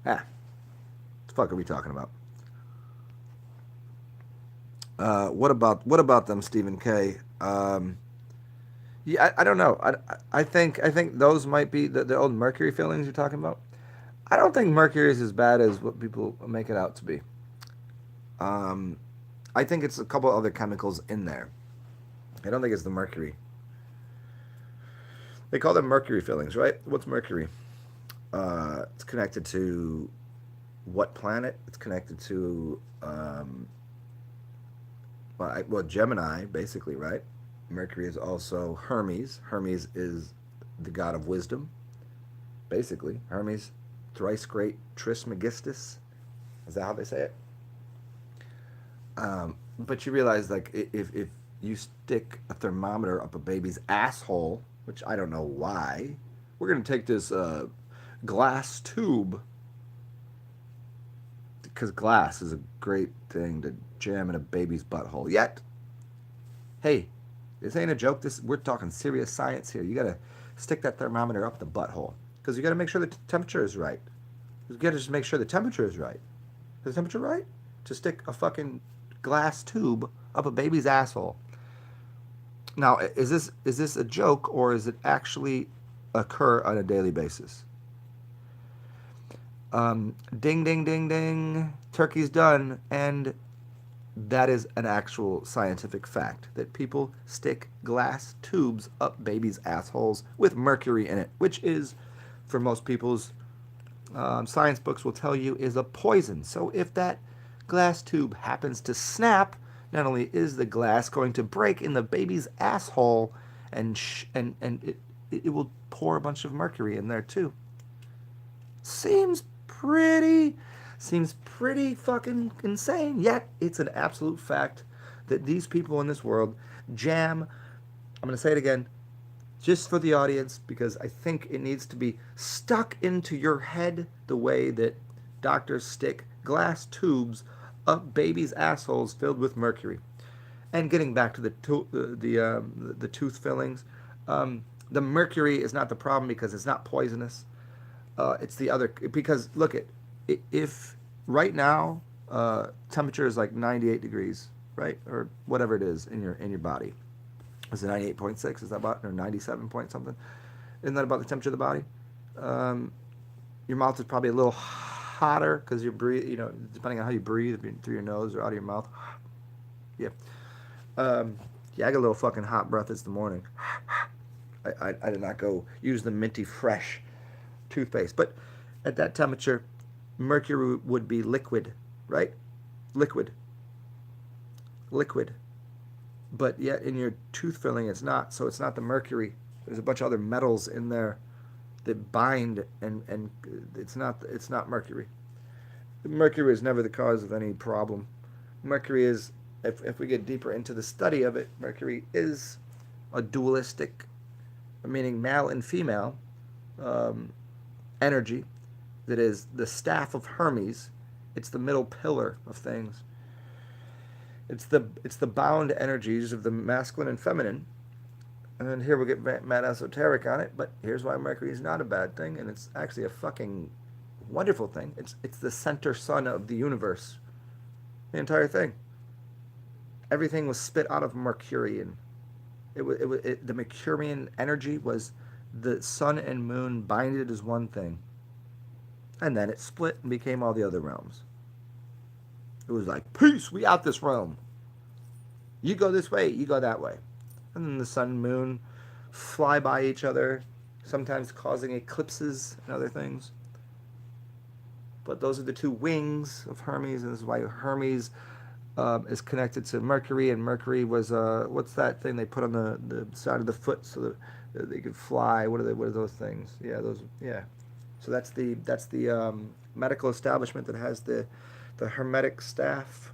Ah, what the fuck are we talking about? What about them, Stephen K? Yeah, I don't know. I think those might be the old mercury fillings you're talking about. I don't think mercury is as bad as what people make it out to be. Um, I think it's a couple other chemicals in there. I don't think it's the mercury. They call them mercury fillings, right? What's mercury? It's connected to what planet? It's connected to well, Gemini, basically, right? Mercury is also Hermes. Hermes is the god of wisdom, basically. Hermes, thrice great Trismegistus. Is that how they say it? But you realize, like, if you stick a thermometer up a baby's asshole, which I don't know why, we're gonna take this glass tube, because glass is a great thing to jam in a baby's butthole. Yet, hey, this ain't a joke. We're talking serious science here. You gotta stick that thermometer up the butthole. because you got to make sure the temperature is right. You got to just make sure the temperature is right. Is the temperature right? To stick a fucking glass tube up a baby's asshole. Now, is this a joke, or is it actually occur on a daily basis? Ding, ding, ding, ding. Turkey's done, and that is an actual scientific fact that people stick glass tubes up babies' assholes with mercury in it, which is, for most people's science books will tell you, is a poison. So if that glass tube happens to snap, not only is the glass going to break in the baby's asshole, and it will pour a bunch of mercury in there too. Seems pretty seems pretty fucking insane, yet it's an absolute fact that these people in this world jam. I'm going to say it again just for the audience, because I think it needs to be stuck into your head the way that doctors stick glass tubes up babies' assholes filled with mercury. And getting back to the tooth fillings, the mercury is not the problem because it's not poisonous. It's the other, because look at, if right now temperature is like 98 degrees, right, or whatever it is in your body. Is it 98.6? Is that about, or 97 point something? Isn't that about the temperature of the body? Your mouth is probably a little hotter because you breathe, depending on how you breathe, through your nose or out of your mouth. Yeah. Yeah, I got a little fucking hot breath this morning. I did not go use the minty fresh toothpaste. But at that temperature, mercury would be liquid, right? Liquid. But yet in your tooth filling, it's not. So it's not the mercury. There's a bunch of other metals in there that bind, and it's not mercury. Mercury is never the cause of any problem. Mercury is, if we get deeper into the study of it, mercury is a dualistic, meaning male and female, energy that is the staff of Hermes. It's the middle pillar of things. It's the bound energies of the masculine and feminine. And here we'll get mad esoteric on it, but here's why Mercury is not a bad thing, and it's actually a fucking wonderful thing. It's the center sun of the universe. The entire thing. Everything was spit out of Mercurian. The Mercurian energy was the sun and moon binded as one thing. And then it split and became all the other realms. It was like, peace, we out this realm. You go this way, you go that way. And then the sun and moon fly by each other, sometimes causing eclipses and other things. But those are the two wings of Hermes, and this is why Hermes is connected to Mercury, and Mercury was, what's that thing they put on the side of the foot so that they could fly? What are those things? Yeah, those, yeah. So that's the medical establishment that has the hermetic staff,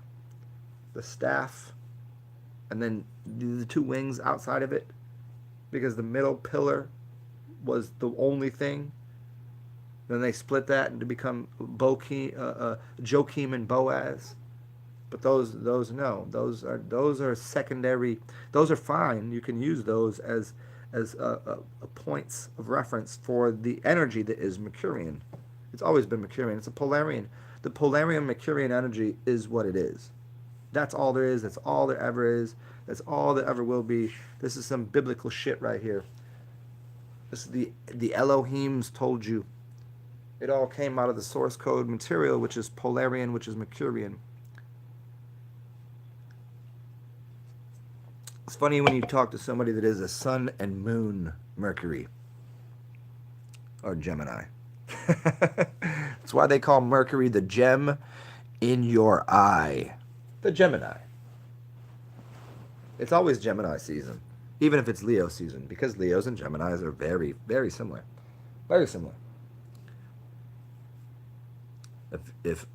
the staff, and then the two wings outside of it, because the middle pillar was the only thing. Then they split that to become Joachim and Boaz. But those no, those are secondary. Those are fine. You can use those as points of reference for the energy that is Mercurian. It's always been Mercurian. It's a Polarian. The Polarian Mercurian energy is what it is. That's all there is. That's all there ever is. That's all there ever will be. This is some biblical shit right here. This is the Elohims told you. It all came out of the source code material, which is Polarian, which is Mercurian. It's funny when you talk to somebody that is a sun and moon Mercury or Gemini. That's why they call Mercury the gem in your eye. The Gemini. It's always Gemini season, even if it's Leo season, because Leos and Geminis are very, very similar. Very similar. If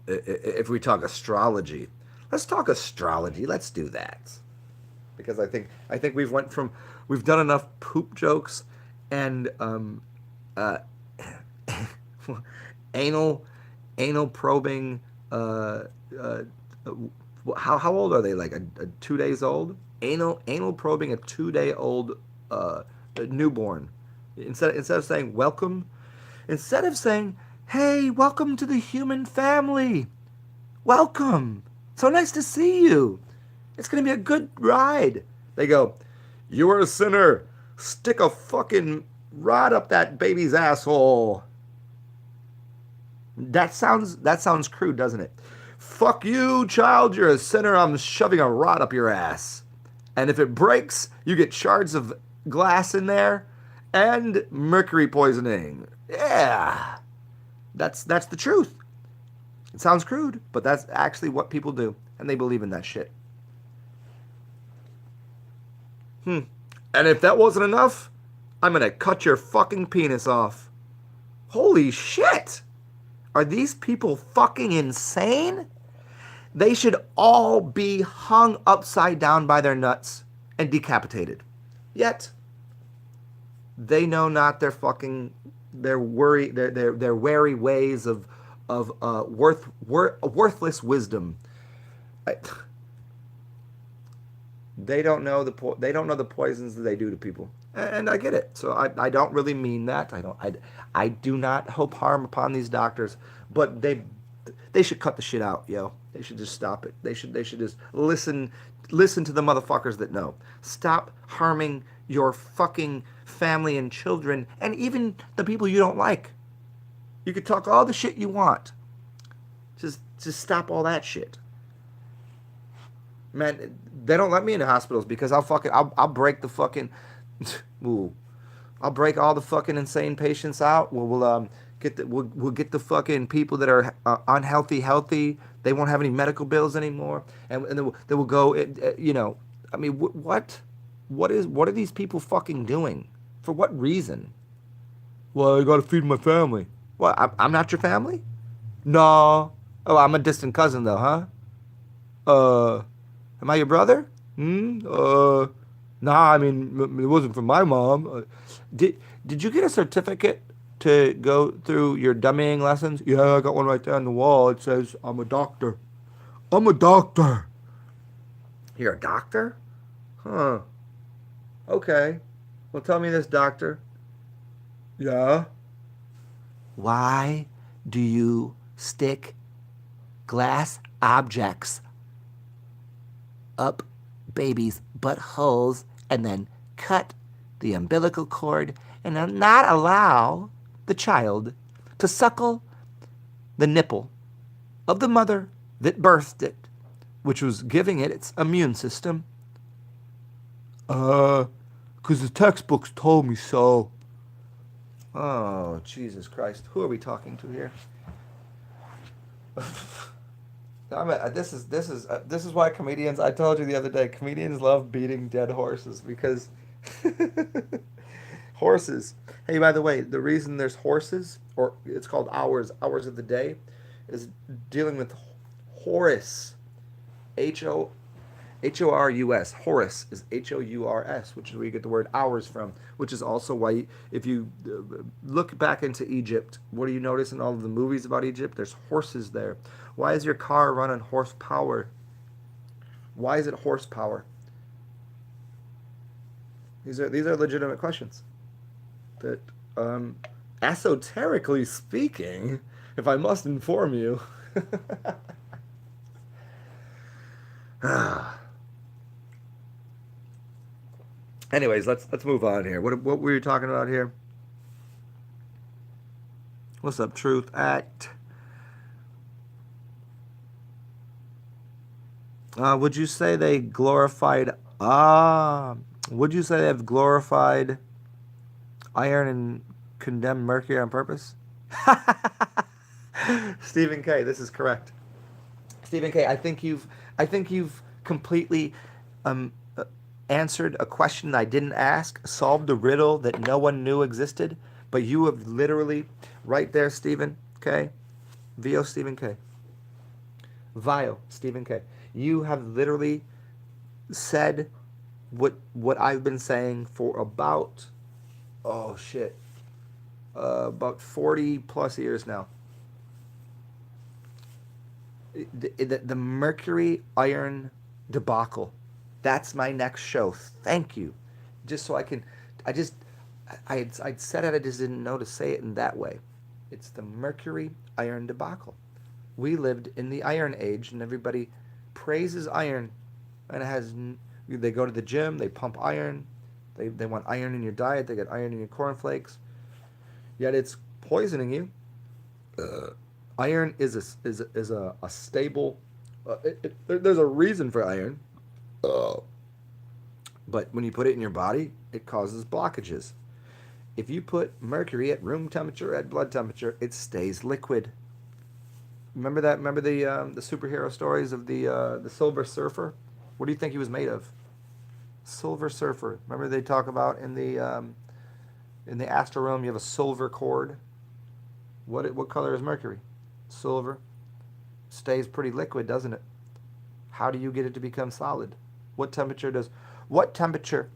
we talk astrology, let's talk astrology. Let's do that. Because I think we've done enough poop jokes and anal probing. How old are they? Like a 2 days old? Anal probing a 2 day old newborn. Instead of saying welcome, Instead of saying, hey, welcome to the human family. Welcome. So nice to see you. It's going to be a good ride. They go, you are a sinner. Stick a fucking rod up that baby's asshole. That sounds crude, doesn't it? Fuck you, child. You're a sinner. I'm shoving a rod up your ass. And if it breaks, you get shards of glass in there and mercury poisoning. Yeah. That's the truth. It sounds crude, but that's actually what people do, and they believe in that shit. And if that wasn't enough, I'm gonna cut your fucking penis off. Holy shit! Are these people fucking insane? They should all be hung upside down by their nuts and decapitated. Yet, they know not their wary ways of worthless wisdom. I, they don't know the poisons that they do to people, and I get it. So I don't really mean that. I do not hope harm upon these doctors, but they should cut the shit out, yo. They should just stop it. They should just listen to the motherfuckers that know. Stop harming your fucking family and children and even the people you don't like. You could talk all the shit you want. Just stop all that shit. Man, they don't let me into hospitals because I'll break the fucking ooh, I'll break all the fucking insane patients out. We'll get the fucking people that are unhealthy healthy. They won't have any medical bills anymore, and they will go. I mean, what are these people fucking doing? For what reason? Well, I gotta feed my family. Well, I'm not your family. No. Oh, I'm a distant cousin though, huh? Am I your brother? Nah. I mean, it wasn't from my mom. Did you get a certificate to go through your dummying lessons? Yeah, I got one right there on the wall. It says I'm a doctor. I'm a doctor. You're a doctor? Huh. Okay. Well, tell me this, doctor. Yeah. Why do you stick glass objects up babies' buttholes and then cut the umbilical cord and not allow the child to suckle the nipple of the mother that birthed it, which was giving it its immune system? 'Cause the textbooks told me so. Oh, Jesus Christ. Who are we talking to here? This is why comedians. I told you the other day, comedians love beating dead horses because horses. Hey, by the way, the reason there's horses, or it's called hours of the day, is dealing with Horus, Horus. Horus is Hours, which is where you get the word hours from. Which is also why, if you look back into Egypt, what do you notice in all of the movies about Egypt? There's horses there. Why is your car run on horsepower? Why is it horsepower? These are legitimate questions. That, esoterically speaking, if I must inform you. Anyways, let's move on here. What were you talking about here? What's up, Truth Act? Would you say they glorified? Would you say they've glorified iron and condemned mercury on purpose? Stephen K. This is correct. Stephen K. I think you've completely answered a question I didn't ask, solved a riddle that no one knew existed, but you have literally right there, Stephen K. VO Stephen K. Vio Stephen K. You have literally said what I've been saying for about about 40 plus years now. The mercury iron debacle. That's my next show. Thank you. Just so I can, I'd said it, I just didn't know to say it in that way. It's the mercury iron debacle. We lived in the Iron Age, and everybody praises iron, and it has. They go to the gym, they pump iron, they want iron in your diet, they get iron in your cornflakes. Yet it's poisoning you. Iron is a stable. There's a reason for iron, but when you put it in your body, it causes blockages. If you put mercury at room temperature, at blood temperature, it stays liquid. Remember that? Remember the superhero stories of the Silver Surfer? What do you think he was made of? Silver Surfer. Remember they talk about in the astral realm you have a silver cord. What color is mercury? Silver. Stays pretty liquid, doesn't it? How do you get it to become solid? What temperature does? What temperature?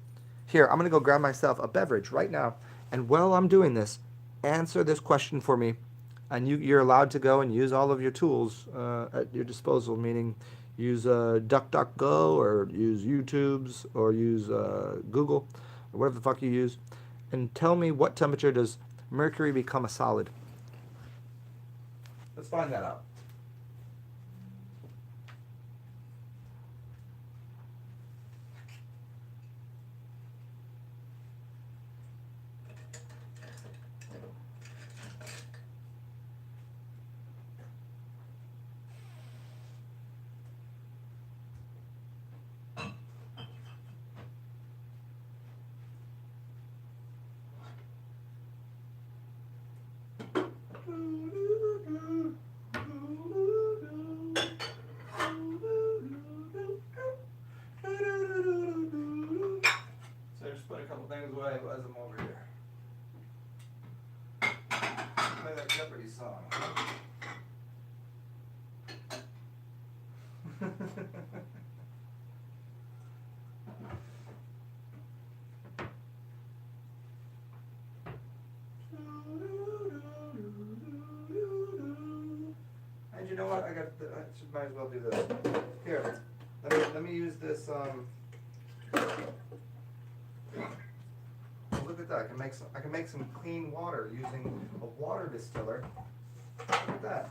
Here, I'm gonna go grab myself a beverage right now, and while I'm doing this, answer this question for me. And you're allowed to go and use all of your tools at your disposal, meaning use DuckDuckGo or use YouTube's or use Google or whatever the fuck you use, and tell me what temperature does mercury become a solid. Let's find that out. So just put a couple things away as I'm over here. Play that Jeopardy song. And you know what? I might as well do this. Here, let me use this. Look at that! I can make some clean water using a water distiller. Look at that!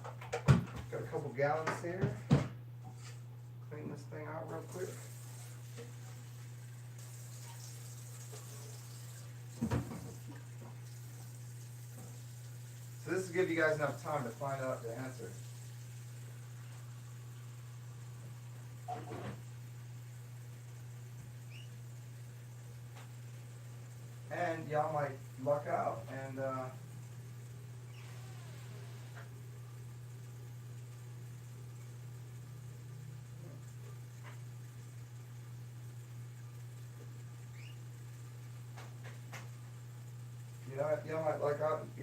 Got a couple gallons here. Clean this thing out real quick. So this will give you guys enough time to find out the answer. And y'all might luck out and y'all might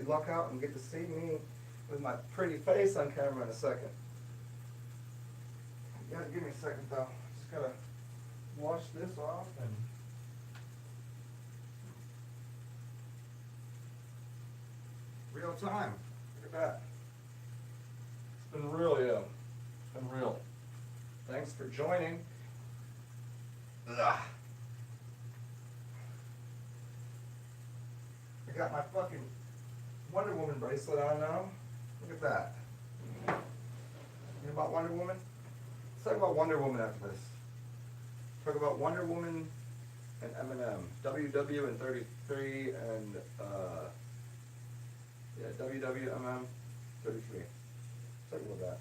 luck out and get to see me with my pretty face on camera in a second. You gotta give me a second though. Just gotta wash this off and real time. Look at that. It's been real, yeah. It's been real. Thanks for joining. Ugh. I got my fucking Wonder Woman bracelet on now. Look at that. You know about Wonder Woman? Let's talk about Wonder Woman after this. Talk about Wonder Woman and Eminem. WW and 33 and WWMM 33. Talk about that.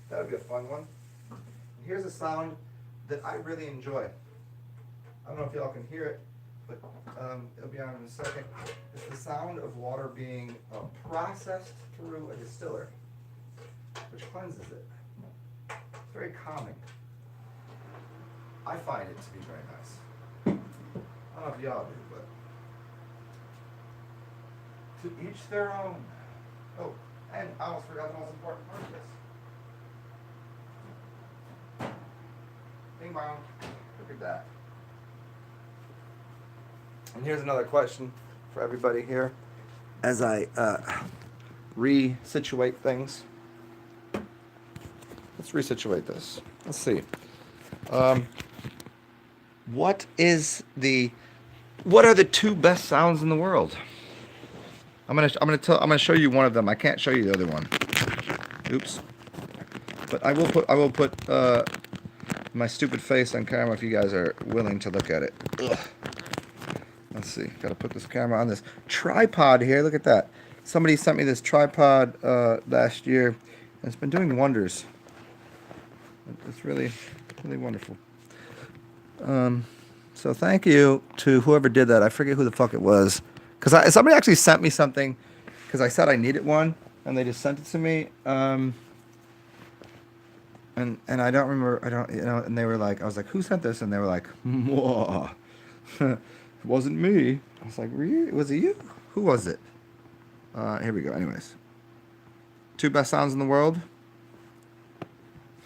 That would be a fun one. And here's a sound that I really enjoy. I don't know if y'all can hear it, but it'll be on in a second. It's the sound of water being processed through a distiller, which cleanses it. It's very calming. I find it to be very nice. I don't know if y'all do, but to each their own. Oh, and I almost forgot the most important part of this. Bing bong. Look at that. And here's another question for everybody here as I resituate things. Let's resituate this. Let's see. What are the two best sounds in the world? I'm gonna show you one of them. I can't show you the other one. Oops. But I will put my stupid face on camera if you guys are willing to look at it. Ugh. Let's see. Gotta put this camera on this tripod here. Look at that. Somebody sent me this tripod last year, and it's been doing wonders. It's really, really wonderful. So thank you to whoever did that. I forget who the fuck it was, because somebody actually sent me something, because I said I needed one, and they just sent it to me. And I don't remember. I don't, And they were like, I was like, who sent this? And they were like, Mwah. It wasn't me. I was like, really? Was it you? Who was it? Here we go. Anyways, 2 best sounds in the world.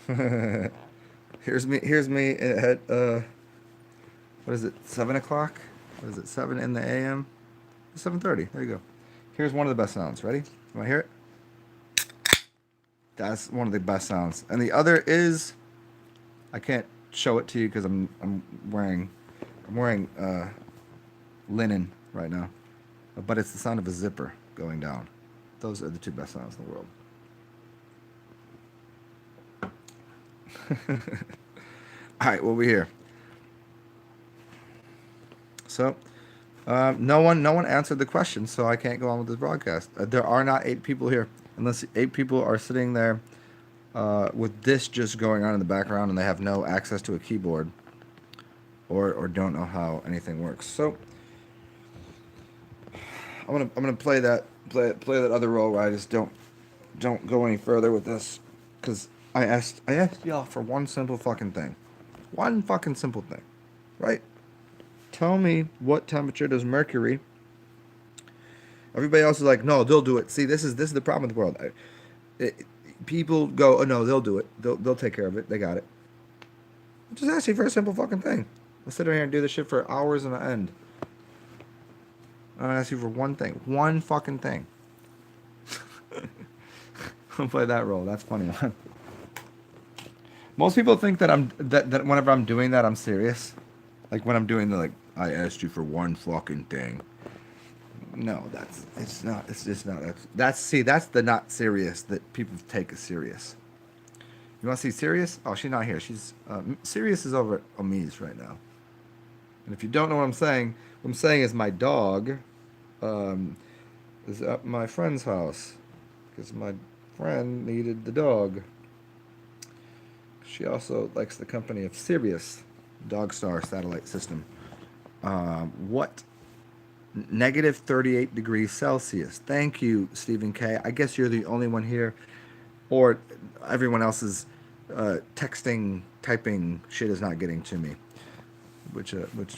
Here's me. Here's me at what is it? 7 o'clock. What is it? 7 in the a.m. 7:30. There you go. Here's one of the best sounds. Ready? You want to hear it? That's one of the best sounds. And the other is, I can't show it to you because I'm wearing linen right now, but it's the sound of a zipper going down. Those are the 2 best sounds in the world. All right, well, we're here. So, no one answered the question, so I can't go on with this broadcast. There are not 8 people here, unless 8 people are sitting there with this just going on in the background, and they have no access to a keyboard, or don't know how anything works. So, I'm gonna play that other role where I just don't go any further with this, because I asked y'all for one simple fucking thing. One fucking simple thing. Right? Tell me, what temperature does mercury... Everybody else is like, no, they'll do it. See, this is the problem with the world. People go, oh no, they'll do it. They'll take care of it. They got it. Just ask you for a simple fucking thing. I'll sit here and do this shit for hours on end. I'm gonna ask you for one thing. One fucking thing. I'll play that role. That's funny, man. Most people think that that whenever I'm doing that, I'm serious. Like when I'm doing the, like, I asked you for one fucking thing. No, it's not. It's just not. That's the not serious that people take as serious. You want to see Sirius? Oh, she's not here. She's Sirius is over at Omi's right now. And if you don't know what I'm saying is my dog is at my friend's house because my friend needed the dog. She also likes the company of Sirius, Dog Star satellite system. What? Negative 38 degrees Celsius. Thank you, Stephen K. I guess you're the only one here, or everyone else's texting, typing shit is not getting to me, which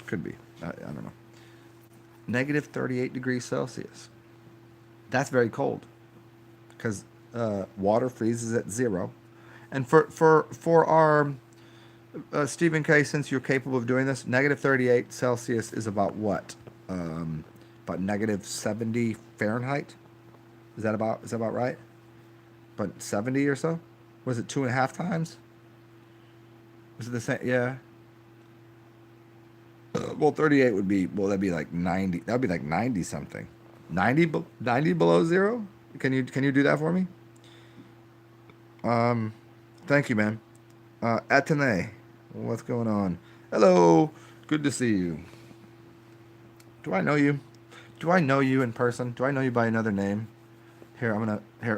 could be. I don't know. Negative 38 degrees Celsius. That's very cold, because water freezes at 0. And for our Stephen K, since you're capable of doing this, negative 38 Celsius is about what? About negative 70 Fahrenheit? Is that about right? But 70 or so? Was it 2.5 times? Was it the same? Yeah. Well, 38 would be, well, that'd be like 90. That'd be like 90 something. 90 below 0? Can you do that for me? Thank you, man. Atman, what's going on? Hello. Good to see you. Do I know you? Do I know you in person? Do I know you by another name? Here,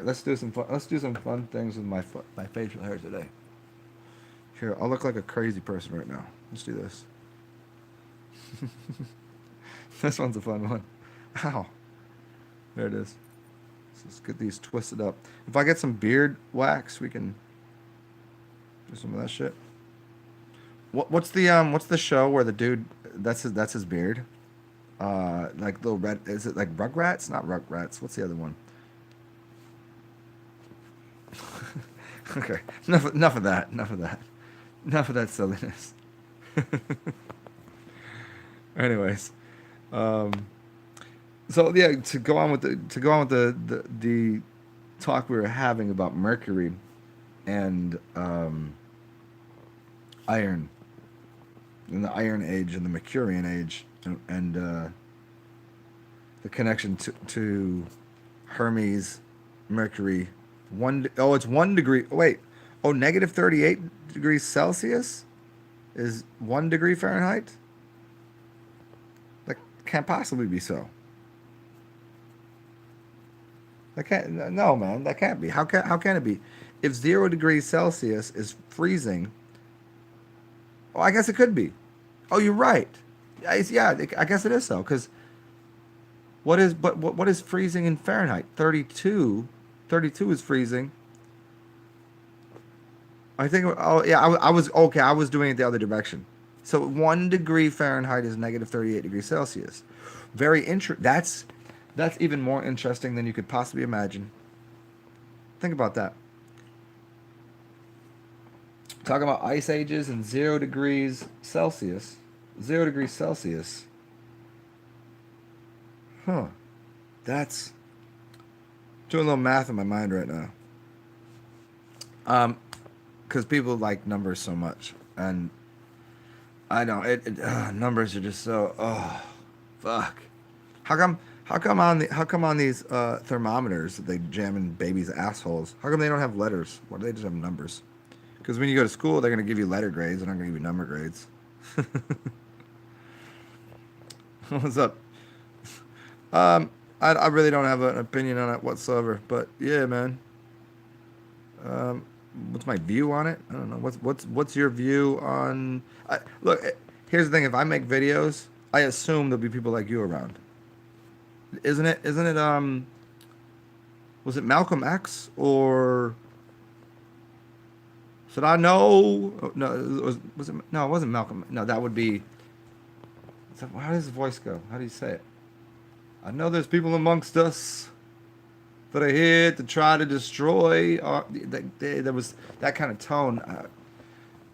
let's do some fun things with my facial hair today. Here, I'll look like a crazy person right now. Let's do this. This one's a fun one. Ow. There it is. Let's get these twisted up. If I get some beard wax, we can do some of that shit. What's the show where the dude, that's his beard? Like little red, is it like Rugrats? Not Rugrats. What's the other one? Okay. Enough of that. Enough of that silliness. Anyways, so yeah, to go on with the talk we were having about mercury and iron, in the Iron Age and the Mercurian Age, and the connection to Hermes, Mercury. Oh, it's 1 degree. Wait. Oh, negative 38 degrees Celsius is 1 degree Fahrenheit? That can't possibly be so. That can't. No, man. That can't be. How can it be? If 0 degrees Celsius is freezing, oh, I guess it could be. Oh, you're right. Yeah, I guess it is so. Because what is freezing in Fahrenheit? 32. 32 is freezing. I think. Oh, yeah. I was okay. I was doing it the other direction. So 1 degree Fahrenheit is negative 38 degrees Celsius. Very interesting. That's even more interesting than you could possibly imagine. Think about that. Talking about ice ages and 0 degrees Celsius. 0 degrees Celsius. Huh. That's doing a little math in my mind right now. Because people like numbers so much, and I know numbers are just so fuck. How come? How come on these thermometers that they jam in babies' assholes? How come they don't have letters? Why do they just have numbers? Because when you go to school, they're gonna give you letter grades. They're not gonna give you number grades. What's up? I really don't have an opinion on it whatsoever. But yeah, man. Um, what's my view on it? I don't know. What's your view on? Look, here's the thing. If I make videos, I assume there'll be people like you around. Isn't it? Isn't it? Was it Malcolm X or should I know? Oh, no, was it? No, it wasn't Malcolm. No, that would be. How does his voice go? How do you say it? I know there's people amongst us that are here to try to destroy. There was that kind of tone.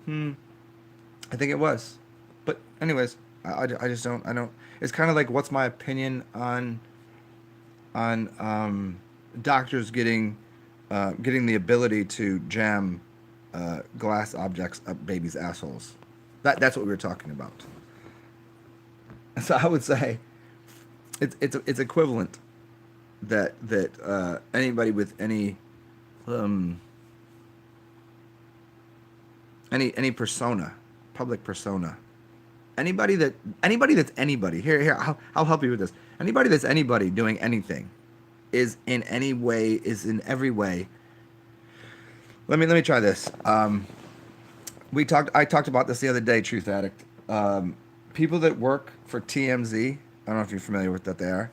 I think it was. But anyways, I just don't. I don't. It's kind of like what's my opinion on doctors getting the ability to jam glass objects up babies' assholes. That's what we were talking about. So I would say it's equivalent that anybody with any persona, public persona, anybody that's anybody here I'll help you with this. Anybody that's anybody doing anything is in every way. Let me try this. I talked about this the other day, Truth Addict. People that work for TMZ, I don't know if you're familiar with that they are.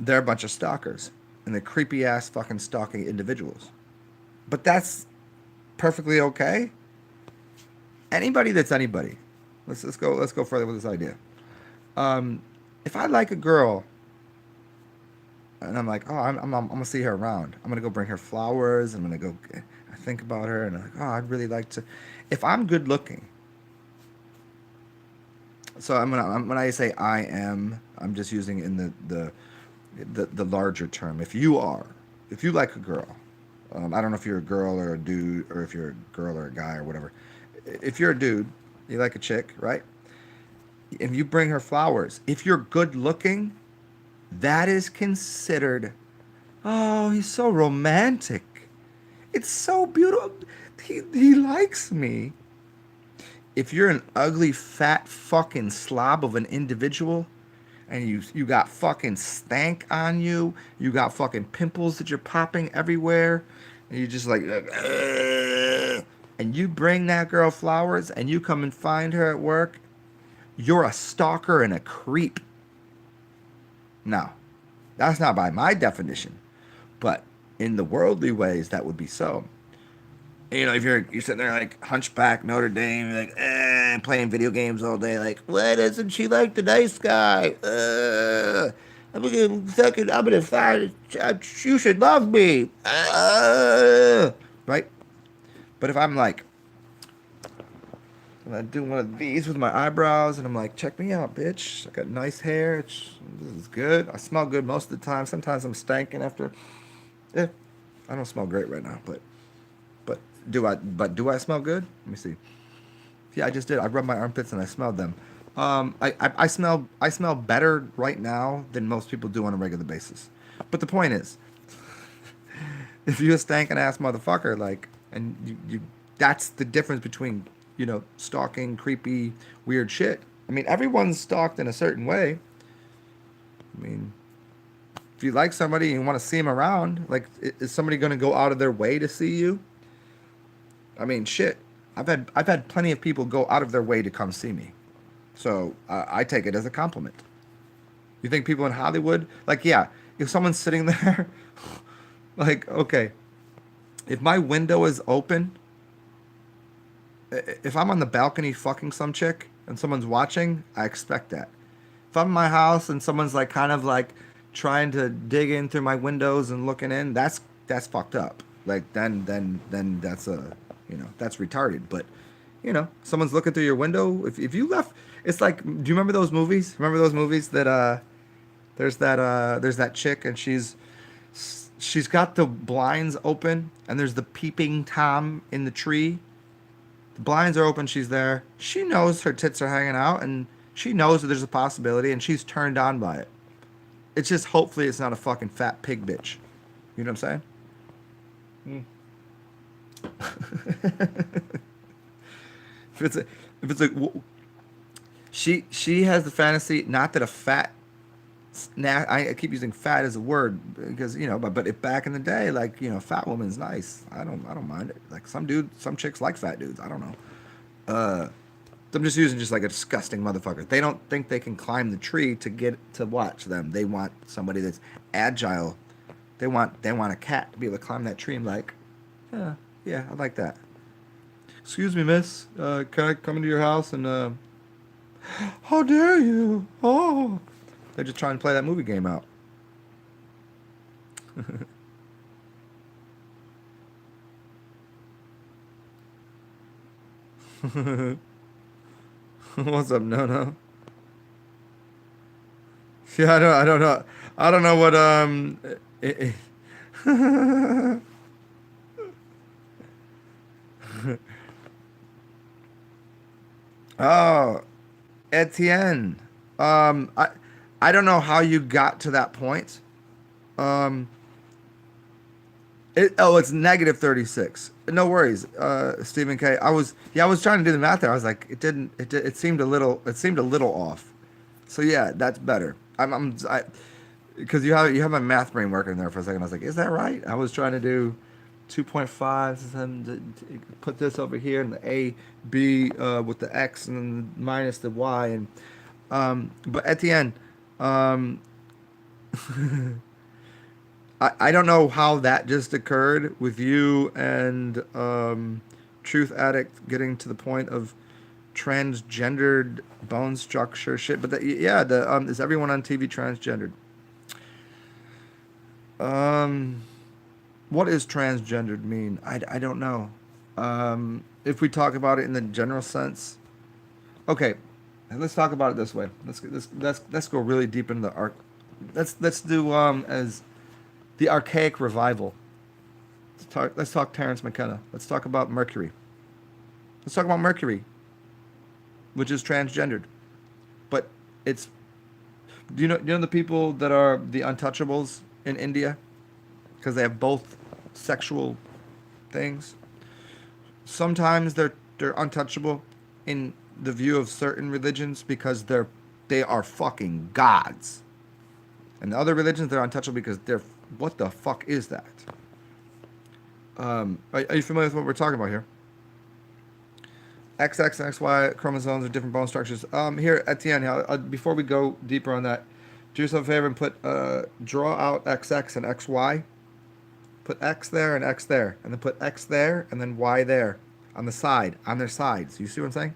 They're a bunch of stalkers. And they're creepy ass fucking stalking individuals. But that's perfectly okay. Anybody that's anybody. Let's go further with this idea. If I like a girl and I'm like, oh, I'm gonna see her around. I'm gonna go bring her flowers. I'm gonna go. I think about her and I'm like, oh, I'd really like to. If I'm good looking, so when I say I'm just using it in the larger term. If you like a girl, I don't know if you're a girl or a dude, or if you're a girl or a guy or whatever. If you're a dude, you like a chick, right? If you bring her flowers, if you're good looking, that is considered, oh, he's so romantic. It's so beautiful. He likes me. If you're an ugly, fat, fucking slob of an individual, and you got fucking stank on you, you got fucking pimples that you're popping everywhere, and you just like, ugh, and you bring that girl flowers, and you come and find her at work, you're a stalker and a creep. Now, that's not by my definition, but in the worldly ways, that would be so. You know, if you're sitting there like hunchback Notre Dame, you're like playing video games all day, like, why doesn't she like the nice guy? I'm gonna find. You should love me. Right? But if I'm like, I'm doing one of these with my eyebrows, and I'm like, check me out, bitch. I got nice hair. This is good. I smell good most of the time. Sometimes I'm stanking after. Yeah, I don't smell great right now, but do I smell good? Let me see. Yeah, I just did. I rubbed my armpits and I smelled them. I smell better right now than most people do on a regular basis. But the point is, if you're a stankin' ass motherfucker, like, and that's the difference between, stalking, creepy, weird shit. I mean, everyone's stalked in a certain way. I mean, if you like somebody and you want to see them around, like, is somebody going to go out of their way to see you? I mean, shit. I've had plenty of people go out of their way to come see me, so I take it as a compliment. You think people in Hollywood, like, yeah, if someone's sitting there, like, okay, if my window is open, if I'm on the balcony fucking some chick and someone's watching, I expect that. If I'm in my house and someone's like kind of like trying to dig in through my windows and looking in, that's fucked up. Like, then that's that's retarded. But someone's looking through your window. If you left, it's like, do you remember those movies? Remember those movies that there's that chick and she's got the blinds open and there's the peeping tom in the tree. The blinds are open, she's there. She knows her tits are hanging out and she knows that there's a possibility and she's turned on by it. It's just, hopefully it's not a fucking fat pig bitch. You know what I'm saying? If it's a she has the fantasy, not that a fat I keep using fat as a word because but if back in the day, like, fat woman's nice. I don't mind it. Like, some chicks like fat dudes. I don't know. Uh, I'm just using just like a disgusting motherfucker. They don't think they can climb the tree to get to watch them. They want somebody that's agile. They want a cat to be able to climb that tree and, like, yeah, yeah, I like that. Excuse me, miss. Can I come into your house and how dare you? Oh, they're just trying to play that movie game out. What's up, no no? Yeah, I don't know. I don't know what eh, eh. Oh, Etienne. I don't know how you got to that point. Um, it's negative 36. No worries, Stephen K. I was trying to do the math there. I was like, it seemed a little off. So yeah, that's better. Because you have my math brain working there for a second. I was like, is that right? I was trying to do 2.5, and then put this over here, and the A, B, with the X, and then minus the Y, and but at the end, um, I don't know how that just occurred with you and Truth Addict getting to the point of transgendered bone structure shit. But yeah, the is everyone on TV transgendered? Um, what is transgendered mean? I don't know. If we talk about it in the general sense, okay, let's talk about it this way. Let's go really deep into the arc. Let's do as the archaic revival. Let's talk Terrence McKenna. Let's talk about Mercury. Let's talk about Mercury, which is transgendered, but it's do you know the people that are the untouchables in India because they have both sexual things. Sometimes they're untouchable in the view of certain religions because they are fucking gods, and the other religions they're untouchable because they're, what the fuck is that? Are you familiar with what we're talking about here? XX and XY chromosomes are different bone structures. Here at the end, before we go deeper on that, do yourself a favor and draw out XX and XY. Put X there and X there, and then put X there and then Y there on the side, on their sides. You see what I'm saying?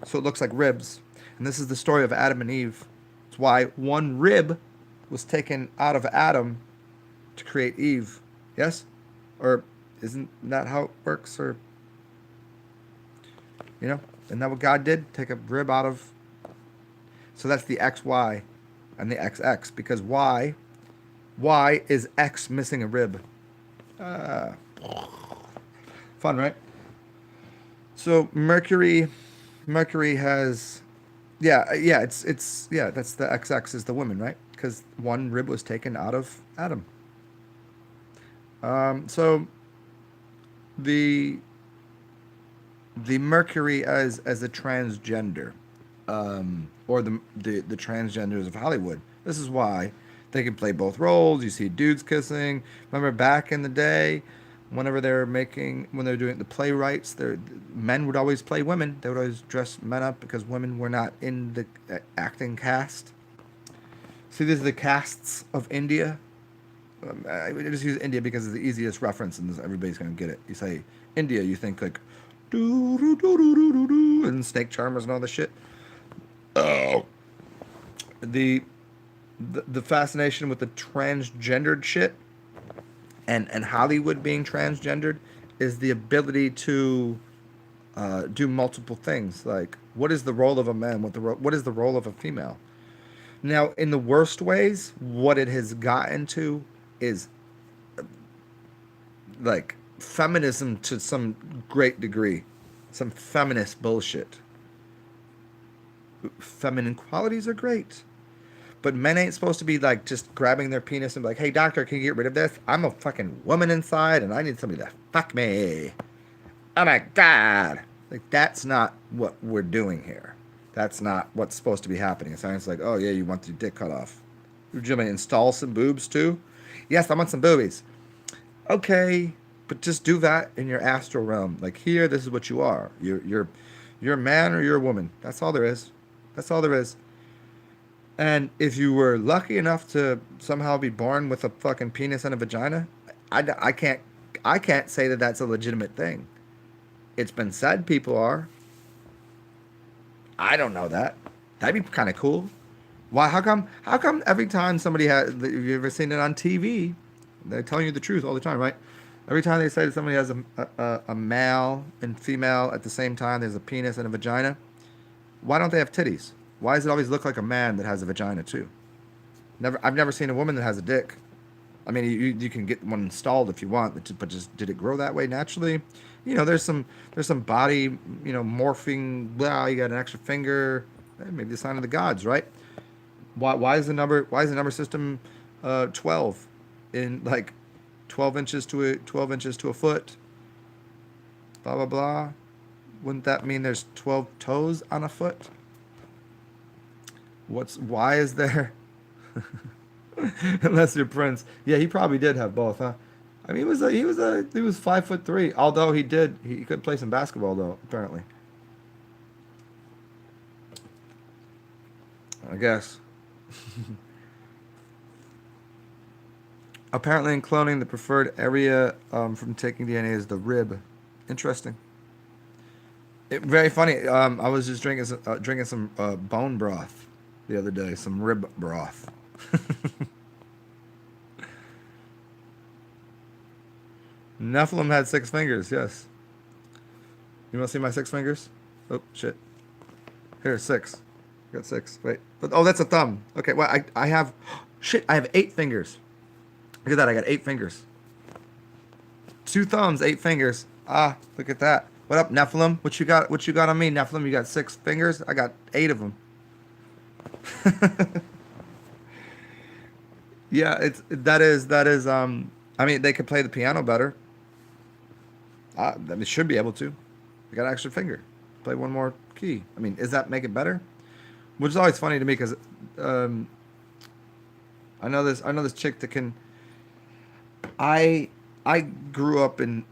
So it looks like ribs. And this is the story of Adam and Eve. It's why one rib was taken out of Adam to create Eve. Yes? Or isn't that how it works? Or, isn't that what God did? Take a rib out of. So that's the XY and the XX because Y is X missing a rib. Uh, Fun, right? So Mercury has Yeah. Yeah. That's the XX is the woman, right? Because one rib was taken out of Adam. So the the Mercury as a transgender, or the transgenders of Hollywood. This is why they can play both roles. You see dudes kissing. Remember back in the day, whenever they were making when they were doing the playwrights, men would always play women. They would always dress men up because women were not in the acting cast. See, these are the casts of India. I just use India because it's the easiest reference, and everybody's gonna get it. You say India, you think like doo doo doo doo doo doo doo, and snake charmers and all the shit. Oh, the the fascination with the transgendered shit and Hollywood being transgendered is the ability to do multiple things. Like, what is the role of a man? What is the role of a female? Now, in the worst ways, what it has gotten to is like feminism to some great degree, some feminist bullshit. Feminine qualities are great, but men ain't supposed to be like just grabbing their penis and be like, "Hey, doctor, can you get rid of this? I'm a fucking woman inside, and I need somebody to fuck me." Oh my god! Like that's not what we're doing here. That's not what's supposed to be happening. It sounds like, "Oh yeah, you want your dick cut off? Would you want to install some boobs too?" Yes, I want some boobies. Okay, but just do that in your astral realm. Like here, this is what you are. You're a man or you're a woman. That's all there is. That's all there is. And if you were lucky enough to somehow be born with a fucking penis and a vagina, I can't I can't say that that's a legitimate thing. It's been said people are. I don't know that. That'd be kind of cool. Why? How come? How come every time somebody has, have you ever seen it on TV? They're telling you the truth all the time, right? Every time they say that somebody has a male and female at the same time, there's a penis and a vagina. Why don't they have titties? Why does it always look like a man that has a vagina too? I've never seen a woman that has a dick. I mean, you can get one installed if you want, but just did it grow that way naturally? You know, there's some body, morphing. Blah, you got an extra finger. Maybe the sign of the gods, right? Why is the number system 12 in like 12 inches to a foot? Blah blah blah. Wouldn't that mean there's 12 toes on a foot? Why is there? Unless you're Prince. Yeah, he probably did have both, huh? I mean, he was 5'3". Although he could play some basketball though. Apparently, I guess. Apparently, in cloning, the preferred area from taking DNA is the rib. Interesting. Very funny. I was just drinking some bone broth the other day. Some rib broth. Nephilim had 6 fingers. Yes. You want to see my 6 fingers? Oh shit. Here's six. I got six. Wait. Oh, that's a thumb. Okay. Well, I have. Shit. I have 8 fingers. Look at that. I got 8 fingers. 2 thumbs, 8 fingers. Ah, look at that. What up, Nephilim? What you got? What you got on me, Nephilim? You got 6 fingers? I got 8 of them. Yeah, that is. I mean, they could play the piano better. They should be able to. They got an extra finger. Play one more key. I mean, is that make it better? Which is always funny to me because um, I know this chick that can. I grew up and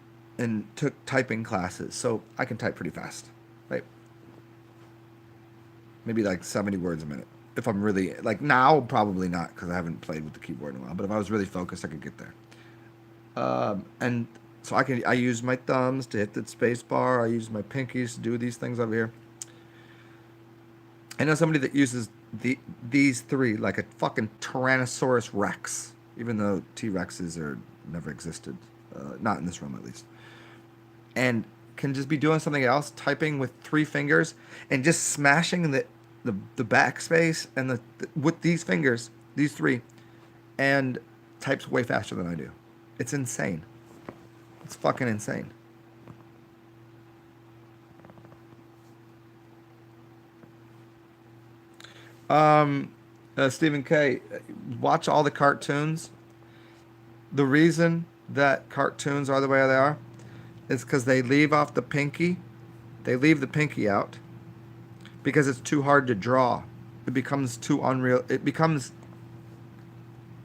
took typing classes, so I can type pretty fast. Right? Maybe like 70 words a minute. If I'm really like now, probably not because I haven't played with the keyboard in a while. But if I was really focused, I could get there. And so I use my thumbs to hit the space bar. I use my pinkies to do these things over here. I know somebody that uses these three like a fucking Tyrannosaurus Rex, even though T Rexes are never existed, not in this room at least, and can just be doing something else, typing with 3 fingers and just smashing the backspace and with these fingers, these three, and types way faster than I do. It's insane. It's fucking insane. Um, Stephen K. Watch all the cartoons. The reason that cartoons are the way they are is because they leave off the pinky. They leave the pinky out because it's too hard to draw. It becomes too unreal. It becomes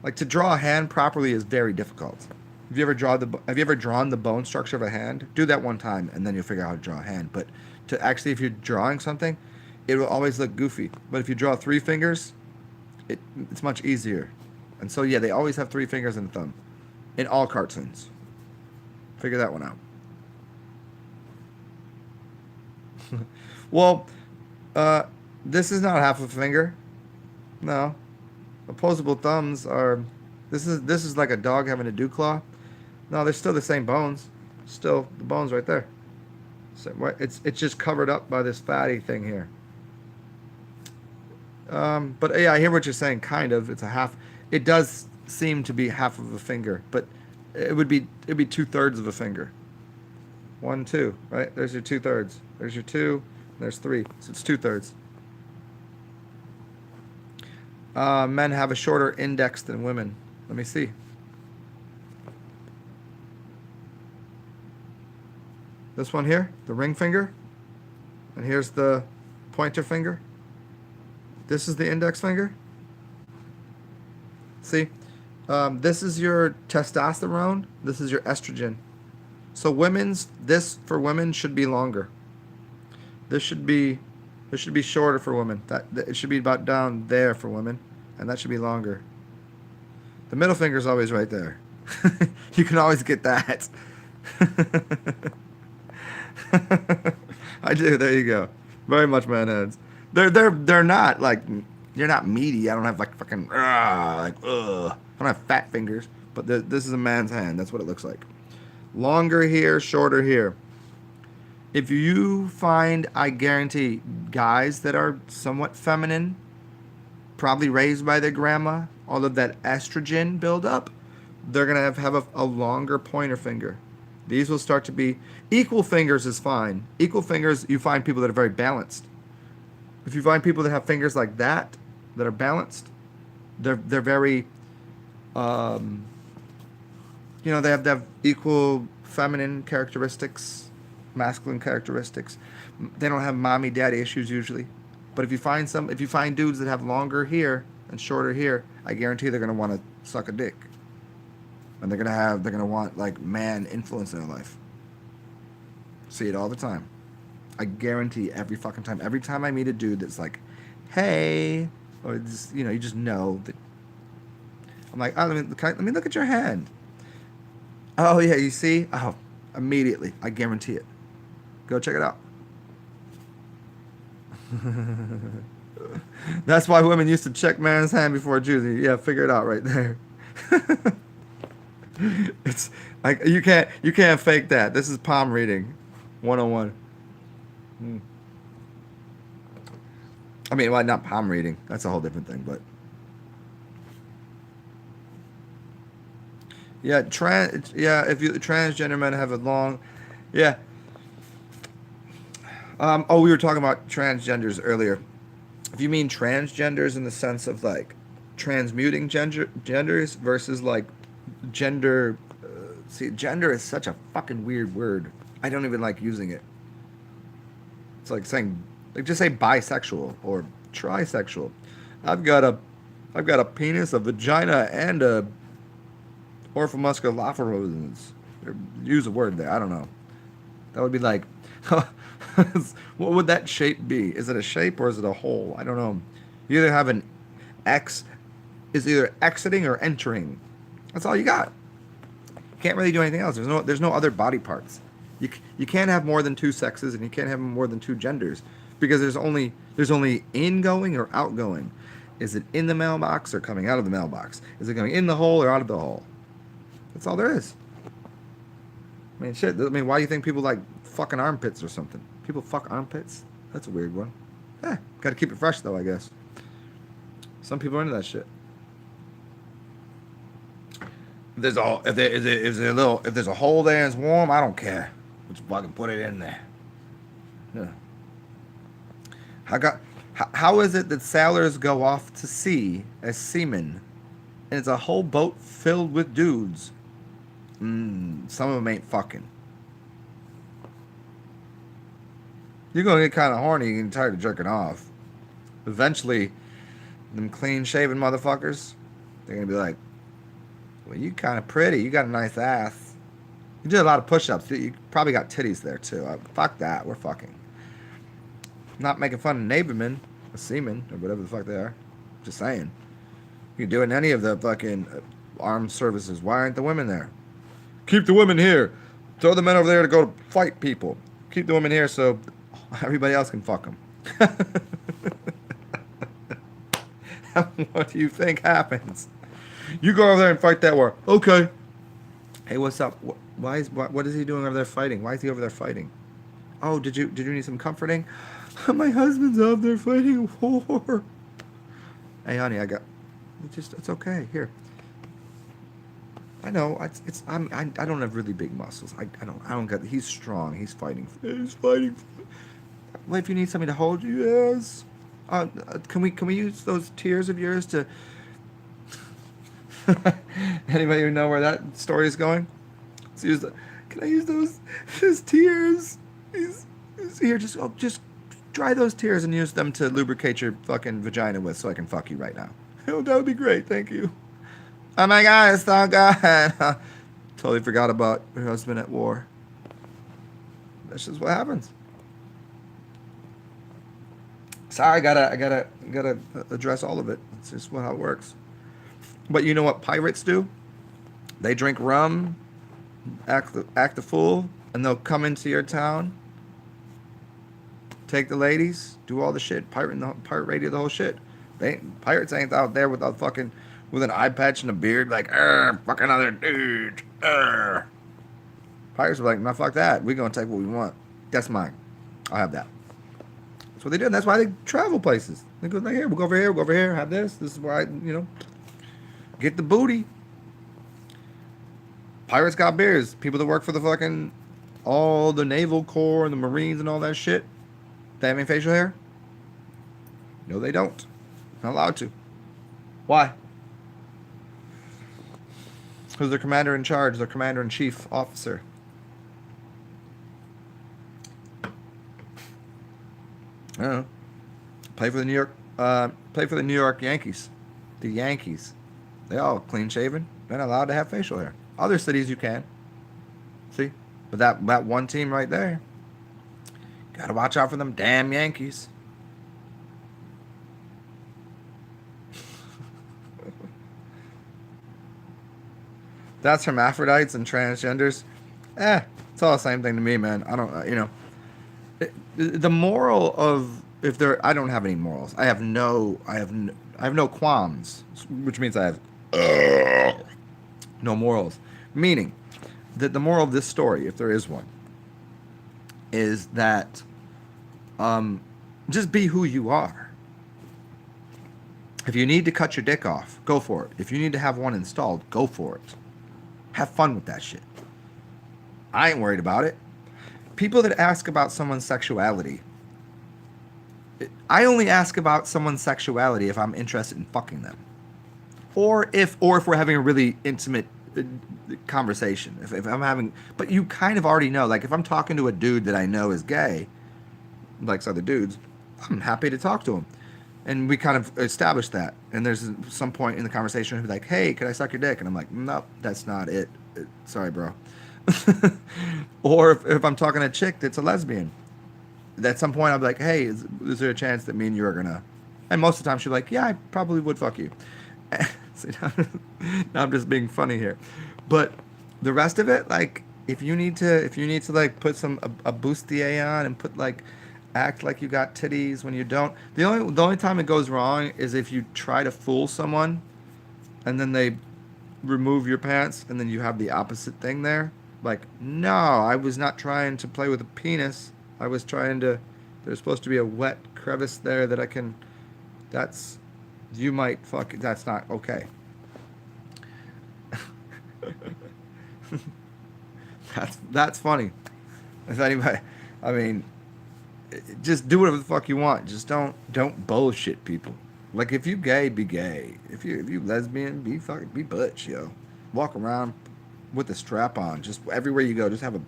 like to draw a hand properly is very difficult. Have you ever drawn the bone structure of a hand? Do that one time and then you'll figure out how to draw a hand. But to actually, if you're drawing something, it will always look goofy. But if you draw three fingers, it's much easier. And so yeah, they always have three fingers and a thumb in all cartoons. Figure that one out. Well, uh, this is not half a finger. No, opposable thumbs are. This is like a dog having a dew claw. No, they're still the same bones. Still the bones right there. So it's just covered up by this fatty thing here. But yeah, I hear what you're saying. Kind of, it's a half. It does seem to be half of a finger, but it'd be 2/3 of a finger. One, two, right? There's your 2/3. There's your two. There's three. So it's 2/3. Men have a shorter index than women. Let me see. This one here, the ring finger, and here's the pointer finger. This is the index finger. See, this is your testosterone. This is your estrogen. So this for women should be longer. This should be this should be shorter for women. That it should be about down there for women, and that should be longer. The middle finger is always right there. You can always get that. I do. There you go. Very much man hands. They're not like you're not meaty. I don't have like fucking like ugh. I don't have fat fingers, but this is a man's hand. That's what it looks like. Longer here, shorter here. If you find, I guarantee, guys that are somewhat feminine, probably raised by their grandma, all of that estrogen buildup, they're gonna have a longer pointer finger. These will start to be equal fingers is fine. Equal fingers, you find people that are very balanced. If you find people that have fingers like that are balanced, they're very, um, they have equal feminine characteristics, masculine characteristics. They don't have mommy daddy issues usually. But if you find dudes that have longer here and shorter here, I guarantee they're gonna want to suck a dick, and they're gonna want like man influence in their life. See it all the time. I guarantee every fucking time. Every time I meet a dude that's like, hey, or just, you just know that. I'm like, oh, let me look at your hand. Oh yeah, you see? Oh, immediately, I guarantee it. Go check it out. That's why women used to check man's hand before Jews. Yeah, figure it out right there. It's like you can't fake that. This is palm reading, 101. Hmm. I mean, well, not palm reading. That's a whole different thing, but yeah, if you transgender men have a long, yeah. Oh, we were talking about transgenders earlier. If you mean transgenders in the sense of like transmuting genders versus like gender, see, gender is such a fucking weird word. I don't even like using it. It's like saying, like just say bisexual or trisexual. I've got a, I've got a penis, a vagina, and a orphomuscular. Use a word there. I don't know. That would be like, what would that shape be? Is it a shape or is it a hole? I don't know. You either have an X, is either exiting or entering. That's all you got. Can't really do anything else. There's no other body parts. You can't have more than two sexes and you can't have more than two genders because there's only ingoing or outgoing. Is it in the mailbox or coming out of the mailbox? Is it going in the hole or out of the hole? That's all there is. I mean, shit. I mean, why do you think people like fucking armpits or something? People fuck armpits? That's a weird one. Gotta keep it fresh though, I guess. Some people are into that shit. If there's a hole there and it's warm, I don't care. Just fucking put it in there. Yeah. How is it that sailors go off to sea as seamen, and it's a whole boat filled with dudes? Some of them ain't fucking. You're gonna get kind of horny and tired of jerking off. Eventually, them clean-shaven motherfuckers, they're gonna be like, "Well, you kind of pretty. You got a nice ass. You did a lot of push-ups. You probably got titties there too. Fuck that. We're fucking. Not making fun of neighbormen, or seamen, or whatever the fuck they are. Just saying. You can do it in any of the fucking armed services. Why aren't the women there? Keep the women here. Throw the men over there to go fight people. Keep the women here so everybody else can fuck them." What do you think happens? You go over there and fight that war. Okay. Hey, what's up? What is he doing over there fighting? Why is he over there fighting? Oh, did you need some comforting? My husband's out there fighting a war. Hey, honey, it's okay. Here. I know I don't have really big muscles. I don't get. He's strong. He's fighting. He's fighting. Well, if you need somebody to hold you, yes. Can we use those tears of yours to? Anybody even know where that story is going? Can I use his tears? He's here. Just dry those tears and use them to lubricate your fucking vagina with, so I can fuck you right now. Oh, that would be great. Thank you. Oh my God, it's so good. Totally forgot about her husband at war. That's just what happens. Sorry, I gotta address all of it. It's just how it works. But you know what pirates do? They drink rum, act the fool, and they'll come into your town, take the ladies, do all the shit, pirate radio, the whole shit. Pirates ain't out there with an eye patch and a beard like, fuck another dude. Pirates are like, no, fuck that. We're gonna take what we want. That's mine. I'll have that. That's what they do. And that's why they travel places. They go like, here, we'll go over here, have this. This is why, get the booty. Pirates got beers. People that work for all the naval corps and the Marines and all that shit, they have any facial hair? No, they don't. Not allowed to. Why? Who's their commander in charge? Their commander in chief officer. I don't know. Play for the New York Yankees. The Yankees. They all clean shaven. They're not allowed to have facial hair. Other cities you can. See? But that one team right there, gotta watch out for them damn Yankees. That's hermaphrodites and transgenders. It's all the same thing to me, man. I don't, the moral of I don't have any morals. I have no qualms, which means I have no morals. Meaning that the moral of this story, if there is one, is that just be who you are. If you need to cut your dick off, go for it. If you need to have one installed, go for it. Have fun with that shit. I ain't worried about it. People that ask about someone's sexuality, I only ask about someone's sexuality if I'm interested in fucking them, or if we're having a really intimate conversation. If I'm having, but you kind of already know. Like if I'm talking to a dude that I know is gay, likes other dudes, I'm happy to talk to him, and we kind of establish that. And there's some point in the conversation he'll be like, "Hey, can I suck your dick?" And I'm like, "Nope, that's not it. Sorry, bro." Or if I'm talking to a chick that's a lesbian, at some point I'll be like, "Hey, is there a chance that me and you are gonna?" And most of the time she's like, "Yeah, I probably would fuck you." See, now I'm just being funny here, but the rest of it, like, if you need to like put a bustier on and put like act like you got titties when you don't. The only time it goes wrong is if you try to fool someone, and then they remove your pants, and then you have the opposite thing there. Like, no, I was not trying to play with a penis. I was trying to. There's supposed to be a wet crevice there that I can. You might fuck. That's not okay. That's funny. If anybody, I mean, just do whatever the fuck you want. Just don't bullshit people. Like if you gay, be gay. If you lesbian, be butch, yo. Walk around with a strap on, just everywhere you go. Just have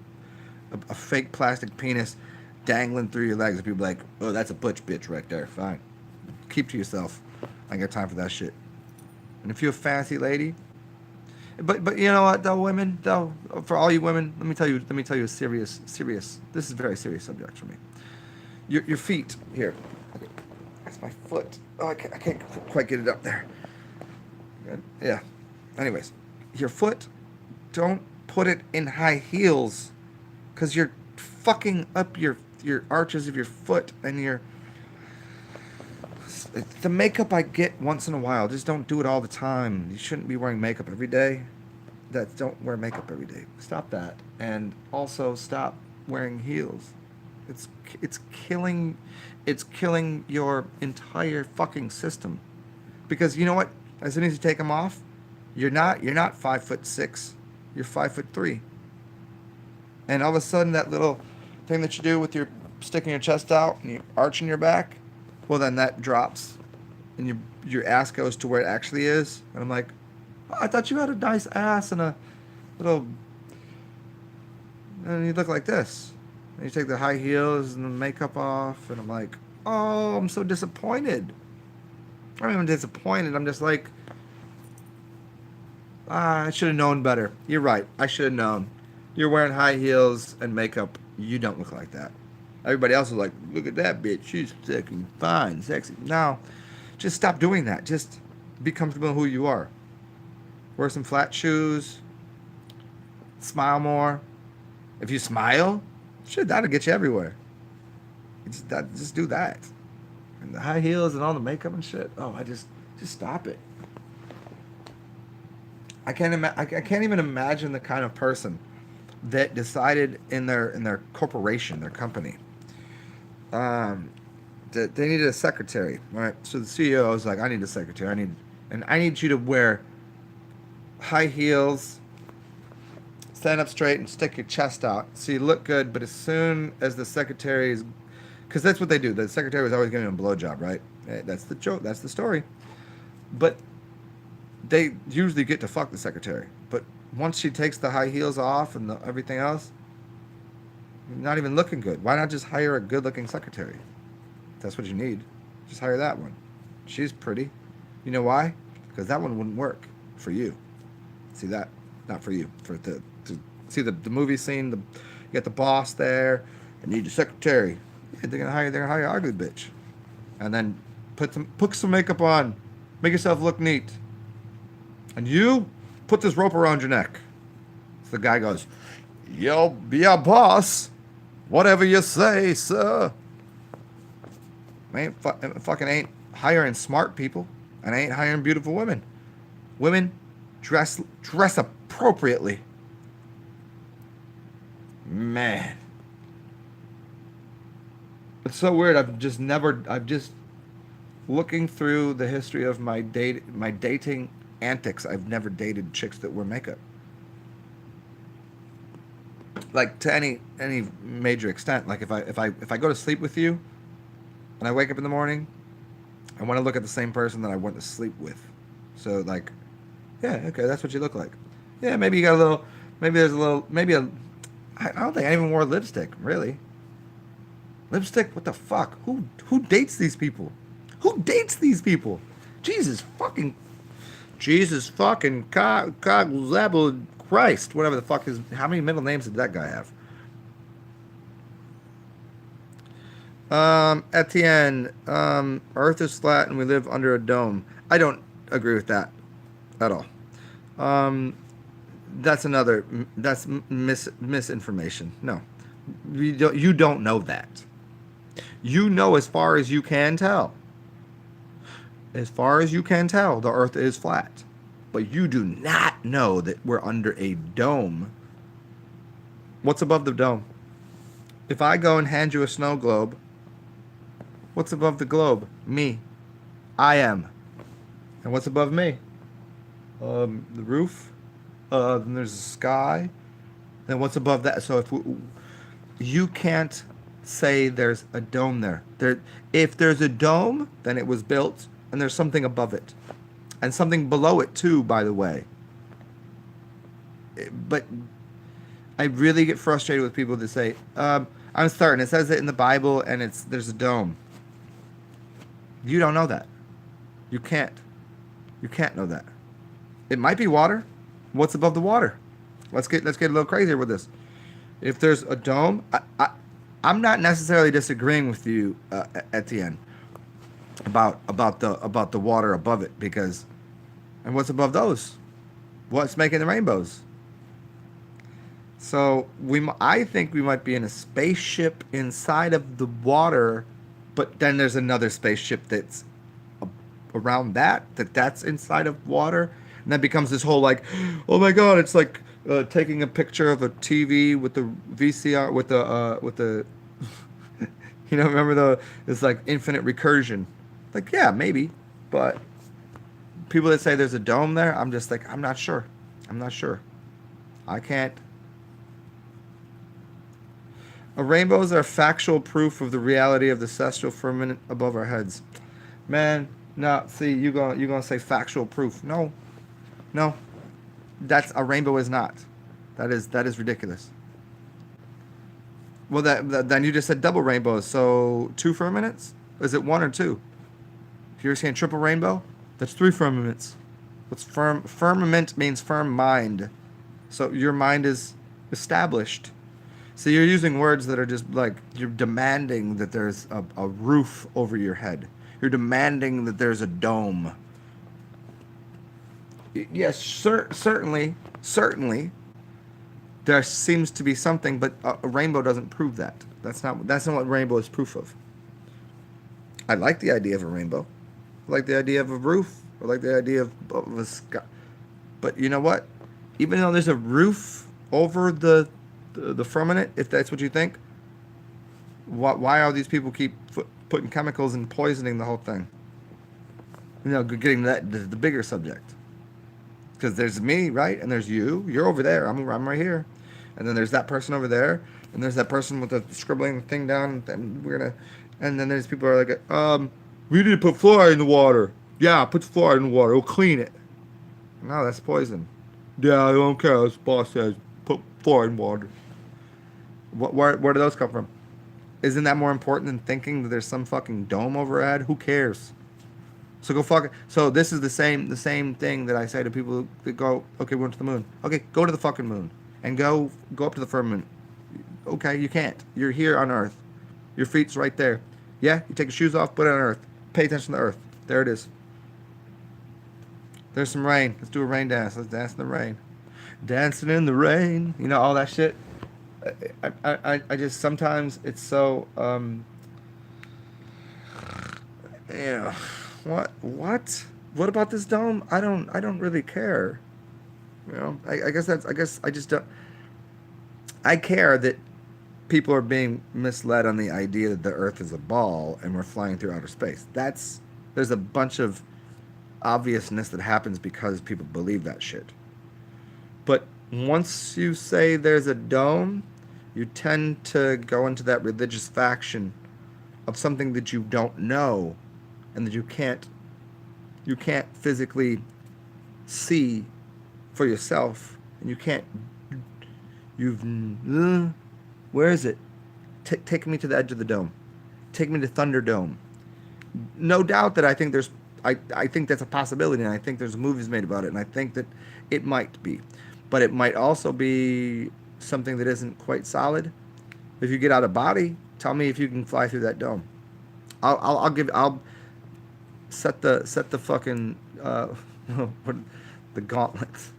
a fake plastic penis dangling through your legs. And people like, oh, that's a butch bitch right there. Fine, keep to yourself. I ain't got time for that shit. And if you're a fancy lady, but you know what though, women though, for all you women, let me tell you a serious. This is a very serious subject for me. Your feet here. Okay, that's my foot. Oh, I can't quite get it up there. Good. Yeah. Anyways, your foot, don't put it in high heels, cause you're fucking up your arches of your foot and your the makeup I get once in a while. Just don't do it all the time. You shouldn't be wearing makeup every day. Don't wear makeup every day. Stop that, and also stop wearing heels. It's it's killing it's killing your entire fucking system. Because you know what? As soon as you take them off, you're not 5'6", you're 5'3", and all of a sudden that little thing that you do with your sticking your chest out and you arching your back, well then that drops, and your ass goes to where it actually is, and I'm like, oh, I thought you had a nice ass and a little, and you look like this. And you take the high heels and the makeup off, and I'm like, oh, I'm so disappointed. I'm not even disappointed. I'm just like, I should have known better. You're right. I should have known. You're wearing high heels and makeup. You don't look like that. Everybody else is like, look at that bitch. She's fucking fine, sexy. No, just stop doing that. Just be comfortable in who you are. Wear some flat shoes. Smile more. If you smile, shit, that'll get you everywhere. Just do that. And the high heels and all the makeup and shit. Oh, just stop it. I can't even imagine the kind of person that decided in their corporation, their company, that they needed a secretary. Right. So the CEO was like, I need a secretary. I need you to wear high heels, stand up straight, and stick your chest out so you look good. But as soon as the secretary is, because that's what they do. The secretary was always giving him a blowjob, right? That's the joke. That's the story. But they usually get to fuck the secretary. But once she takes the high heels off and everything else, not even looking good. Why not just hire a good-looking secretary? That's what you need. Just hire that one. She's pretty. You know why? Because that one wouldn't work for you. See that? Not for you. To see the movie scene. You got the boss there. I need a secretary. Yeah, they're gonna hire an ugly bitch, and then put some makeup on, make yourself look neat, and you put this rope around your neck. So the guy goes, "Yo, yeah, boss, whatever you say, sir." Fucking ain't hiring smart people, and I ain't hiring beautiful women. Women, dress appropriately. Man. It's so weird. I've just looking through the history of my dating antics. I've never dated chicks that wear makeup. Like to any major extent. Like if I go to sleep with you and I wake up in the morning, I want to look at the same person that I went to sleep with. So like, yeah, okay, that's what you look like. Yeah, maybe you got a little, I don't think I even wore lipstick, really. Lipstick? What the fuck? Who dates these people? Who dates these people? Jesus fucking Zabel Christ. Whatever the fuck is. How many middle names did that guy have? Etienne. Earth is flat and we live under a dome. I don't agree with that at all. That's misinformation. No, you don't know that. You know, as far as you can tell. As far as you can tell, the earth is flat. But you do not know that we're under a dome. What's above the dome? If I go and hand you a snow globe, what's above the globe? Me. I am. And what's above me? The roof. Then there's the sky. Then what's above that? So if you can't say there's a dome there. If there's a dome, then it was built, and there's something above it, and something below it too. By the way, but I really get frustrated with people that say, "I'm certain it says it in the Bible, and there's a dome." You don't know that. You can't. You can't know that. It might be water. What's above the water? Let's get a little crazier with this. If there's a dome, I'm not necessarily disagreeing with you at the end about the water above it, because, and what's above those? What's making the rainbows? So I think we might be in a spaceship inside of the water, but then there's another spaceship that's around that's inside of water, and that becomes this whole like, oh my god, it's like taking a picture of a TV with the VCR with the remember it's like infinite recursion. Like, yeah, maybe, but people that say there's a dome there, I'm just like, I'm not sure. I can't. Rainbows are factual proof of the reality of the celestial firmament above our heads. Man, no, see, you're gonna say factual proof. No. That's a rainbow is not. That is ridiculous. Well, then you just said double rainbows. So 2 firmaments? Is it 1 or 2? If you're saying triple rainbow, that's 3 firmaments. What's firmament means firm mind. So your mind is established. So you're using words that are just like, you're demanding that there's a roof over your head. You're demanding that there's a dome. Yes, certainly, there seems to be something, but a rainbow doesn't prove that. That's not what rainbow is proof of. I like the idea of a rainbow. I like the idea of a roof. I like the idea of a sky. But you know what? Even though there's a roof over the firmament, if that's what you think, why are these people keep putting chemicals and poisoning the whole thing? Getting the bigger subject. Because there's me, right? And there's you. You're over there. I'm right here. And then there's that person over there. And there's that person with the scribbling thing down. And then there's people who are like, we need to put fluoride in the water. Yeah, put fluoride in the water. We'll clean it. No, that's poison. Yeah, I don't care. This boss says put fluoride in water. Where do those come from? Isn't that more important than thinking that there's some fucking dome overhead? Who cares? So go fuck it. So this is the same thing that I say to people that go, okay, we went to the moon. Okay, go to the fucking moon and go up to the firmament. Okay, you can't. You're here on Earth. Your feet's right there. Yeah, you take your shoes off, put it on Earth. Pay attention to Earth. There it is. There's some rain. Let's do a rain dance. Let's dance in the rain. Dancing in the rain. All that shit. I just, sometimes it's so, what about this dome? I don't really care. I guess I just don't. I care that people are being misled on the idea that the Earth is a ball and we're flying through outer space. There's a bunch of obviousness that happens because people believe that shit. But once you say there's a dome, you tend to go into that religious faction of something that you don't know and that you can't physically see for yourself, and where is it? Take me to the edge of the dome. Take me to Thunderdome. No doubt that I think that's a possibility, and I think there's movies made about it, and I think that it might be. But it might also be something that isn't quite solid. If you get out of body, tell me if you can fly through that dome. I'll set the fucking the gauntlets.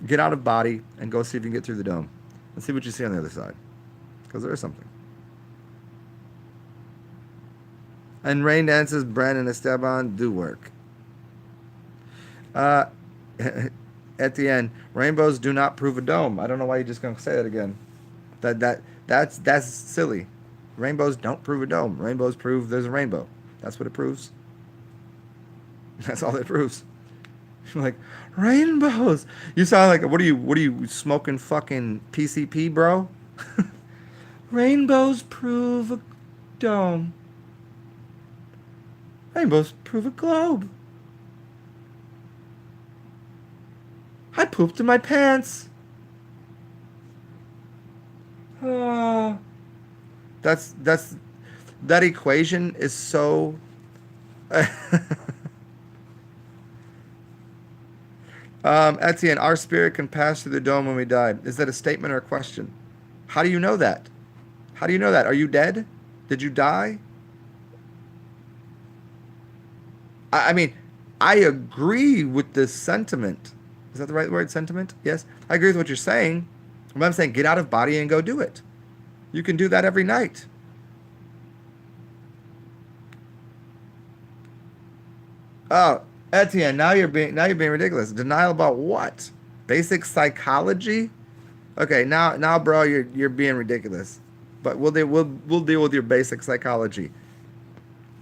Get out of body and go see if you can get through the dome. And see what you see on the other side. Because there is something. And rain dances, Bren and Esteban do work. At the end, rainbows do not prove a dome. I don't know why you're just going to say that again. That's silly. Rainbows don't prove a dome. Rainbows prove there's a rainbow. That's what it proves. That's all it proves. You're like, rainbows. You sound like, what are you smoking fucking PCP, bro? Rainbows prove a dome. Rainbows prove a globe. I pooped in my pants. Oh, that's that equation is so. Etienne, our spirit can pass through the dome when we die. Is that a statement or a question? How do you know that? How do you know that? Are you dead? Did you die? I mean, I agree with this sentiment. Is that the right word? Sentiment? Yes. I agree with what you're saying. But I'm saying get out of body and go do it. You can do that every night. Oh, Etienne, now you're being ridiculous. Denial about what? Basic psychology? Okay, now, bro, you're being ridiculous. But we'll deal with your basic psychology.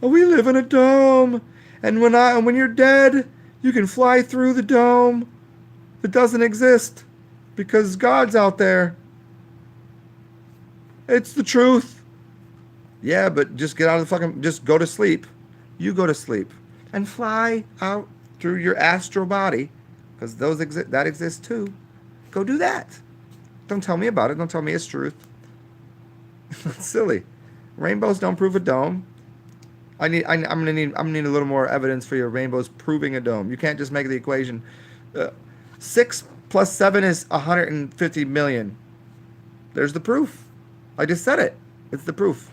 Oh, we live in a dome, and when you're dead, you can fly through the dome. It doesn't exist because God's out there. It's the truth. Yeah, but just get out of the fucking. Just go to sleep. You go to sleep and fly out through your astral body, because those exist. That exists too. Go do that. Don't tell me about it. Don't tell me it's truth. It's silly. Rainbows don't prove a dome. I'm gonna need a little more evidence for your rainbows proving a dome. You can't just make the equation. 6 + 7 is 150 million. There's the proof. I just said it. It's the proof.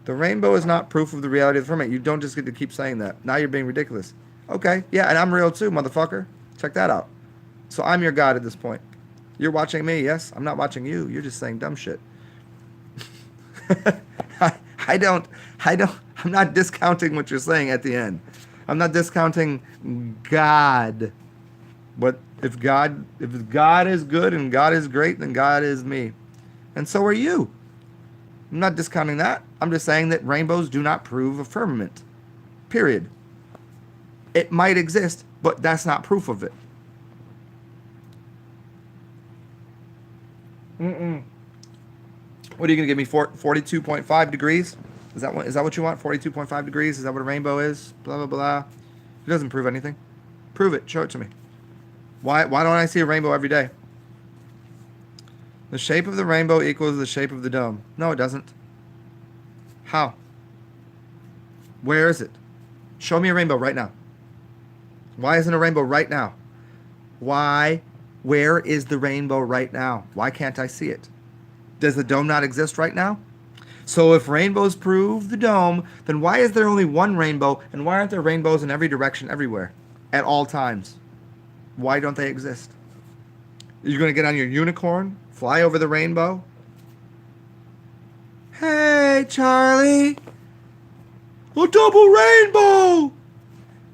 The rainbow is not proof of the reality of the firmament. You don't just get to keep saying that. Now you're being ridiculous. Okay, yeah, and I'm real too, motherfucker. Check that out. So I'm your God at this point. You're watching me, yes? I'm not watching you. You're just saying dumb shit. I don't, I'm not discounting what you're saying at the end. I'm not discounting God. But if God is good and God is great, then God is me. And so are you. I'm not discounting that. I'm just saying that rainbows do not prove a firmament. Period. It might exist, but that's not proof of it. Mm-mm. What are you going to give me? 42.5 degrees? Is that what you want? 42.5 degrees? Is that what a rainbow is? Blah, blah, blah. It doesn't prove anything. Prove it. Show it to me. Why don't I see a rainbow every day? The shape of the rainbow equals the shape of the dome. No, it doesn't. How? Where is it? Show me a rainbow right now. Why isn't a rainbow right now? Why? Where is the rainbow right now? Why can't I see it? Does the dome not exist right now? So if rainbows prove the dome, then why is there only one rainbow, and why aren't there rainbows in every direction everywhere at all times? Why don't they exist? You're going to get on your unicorn, fly over the rainbow? Hey, Charlie. A double rainbow.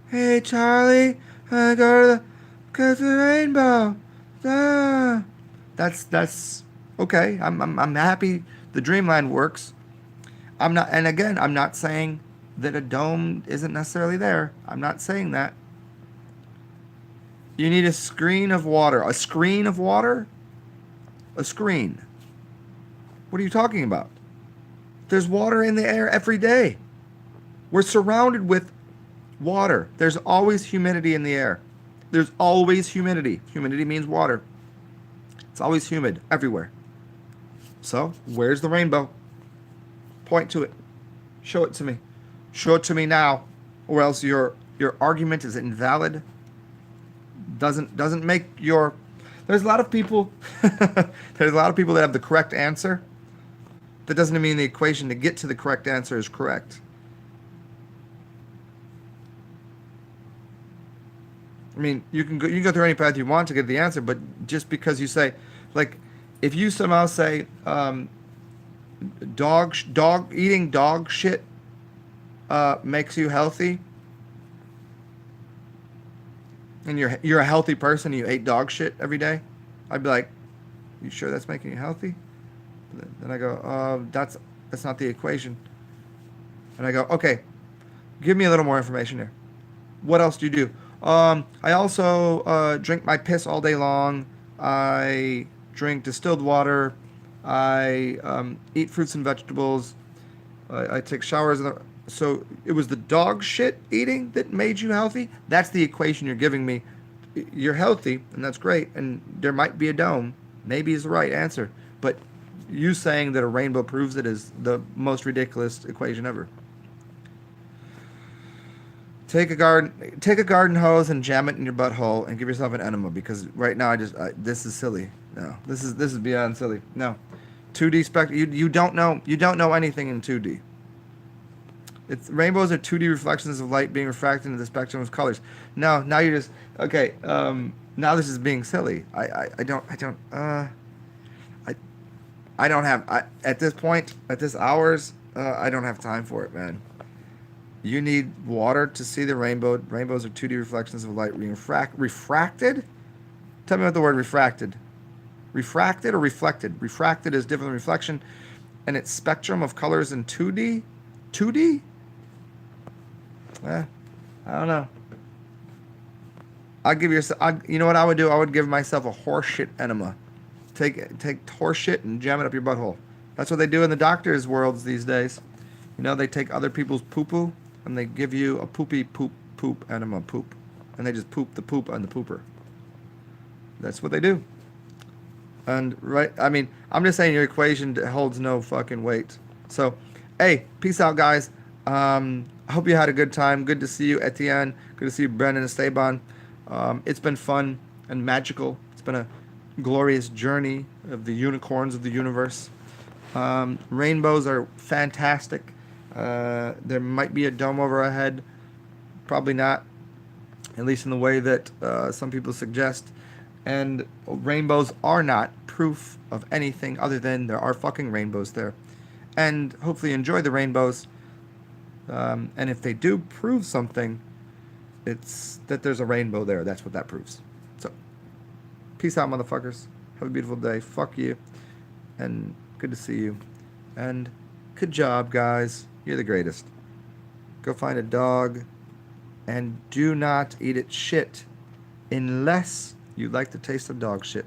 Hey, Charlie. Go to the rainbow. Ah. That's okay. I'm happy the dreamland works. I'm not saying that a dome isn't necessarily there. I'm not saying that. You need a screen of water. A screen of water? A screen. What are you talking about? There's water in the air every day. We're surrounded with water. There's always humidity in the air. There's always humidity. Humidity means water. It's always humid everywhere. So, where's the rainbow? Point to it. Show it to me. Show it to me now, or else your argument is invalid. Doesn't make your. There's a lot of people. There's a lot of people that have the correct answer. That doesn't mean the equation to get to the correct answer is correct. I mean, you can go through any path you want to get the answer, but just because you say, like, if you somehow say, eating dog shit makes you healthy, and you're a healthy person, you ate dog shit every day, I'd be like, you sure that's making you healthy? Then I go, that's not the equation. And I go, okay, give me a little more information here. What else do you do? I also drink my piss all day long. I drink distilled water. I eat fruits and vegetables. I take showers. So it was the dog shit eating that made you healthy? That's the equation you're giving me. You're healthy, and that's great, and there might be a dome. Maybe is the right answer. But you saying that a rainbow proves it is the most ridiculous equation ever. Take a garden hose and jam it in your butthole and give yourself an enema because right now this is silly. No, this is beyond silly. No, 2D spectrum. You don't know anything in 2D. It's rainbows are 2D reflections of light being refracted into the spectrum of colors. No, now you're just okay. Now this is being silly. I I don't have at this point at this hours. I don't have time for it, man. You need water to see the rainbow. Rainbows are 2D reflections of light being refracted. Tell me what the word refracted. Refracted or reflected? Refracted is different than reflection, and its spectrum of colors in 2D. 2D? Eh, I don't know. I'll give you. You know what I would do? I would give myself a horseshit enema. Take horseshit and jam it up your butthole. That's what they do in the doctors' worlds these days. You know, they take other people's poo poo and they give you a poop enema poop, and they just poop the poop on the pooper. That's what they do. And right, I mean, I'm just saying your equation holds no fucking weight. So, hey, peace out, guys. I hope you had a good time. Good to see you, Etienne. Good to see you, Brendan and Esteban. It's been fun and magical. It's been a glorious journey of the unicorns of the universe. Rainbows are fantastic. There might be a dome over our head. Probably not, at least in the way that some people suggest. And rainbows are not proof of anything other than there are fucking rainbows there. And hopefully enjoy the rainbows. And if they do prove something, it's that there's a rainbow there. That's what that proves. So, peace out, motherfuckers. Have a beautiful day. Fuck you. And good to see you. And good job, guys. You're the greatest. Go find a dog and do not eat its shit unless you like the taste of dog shit.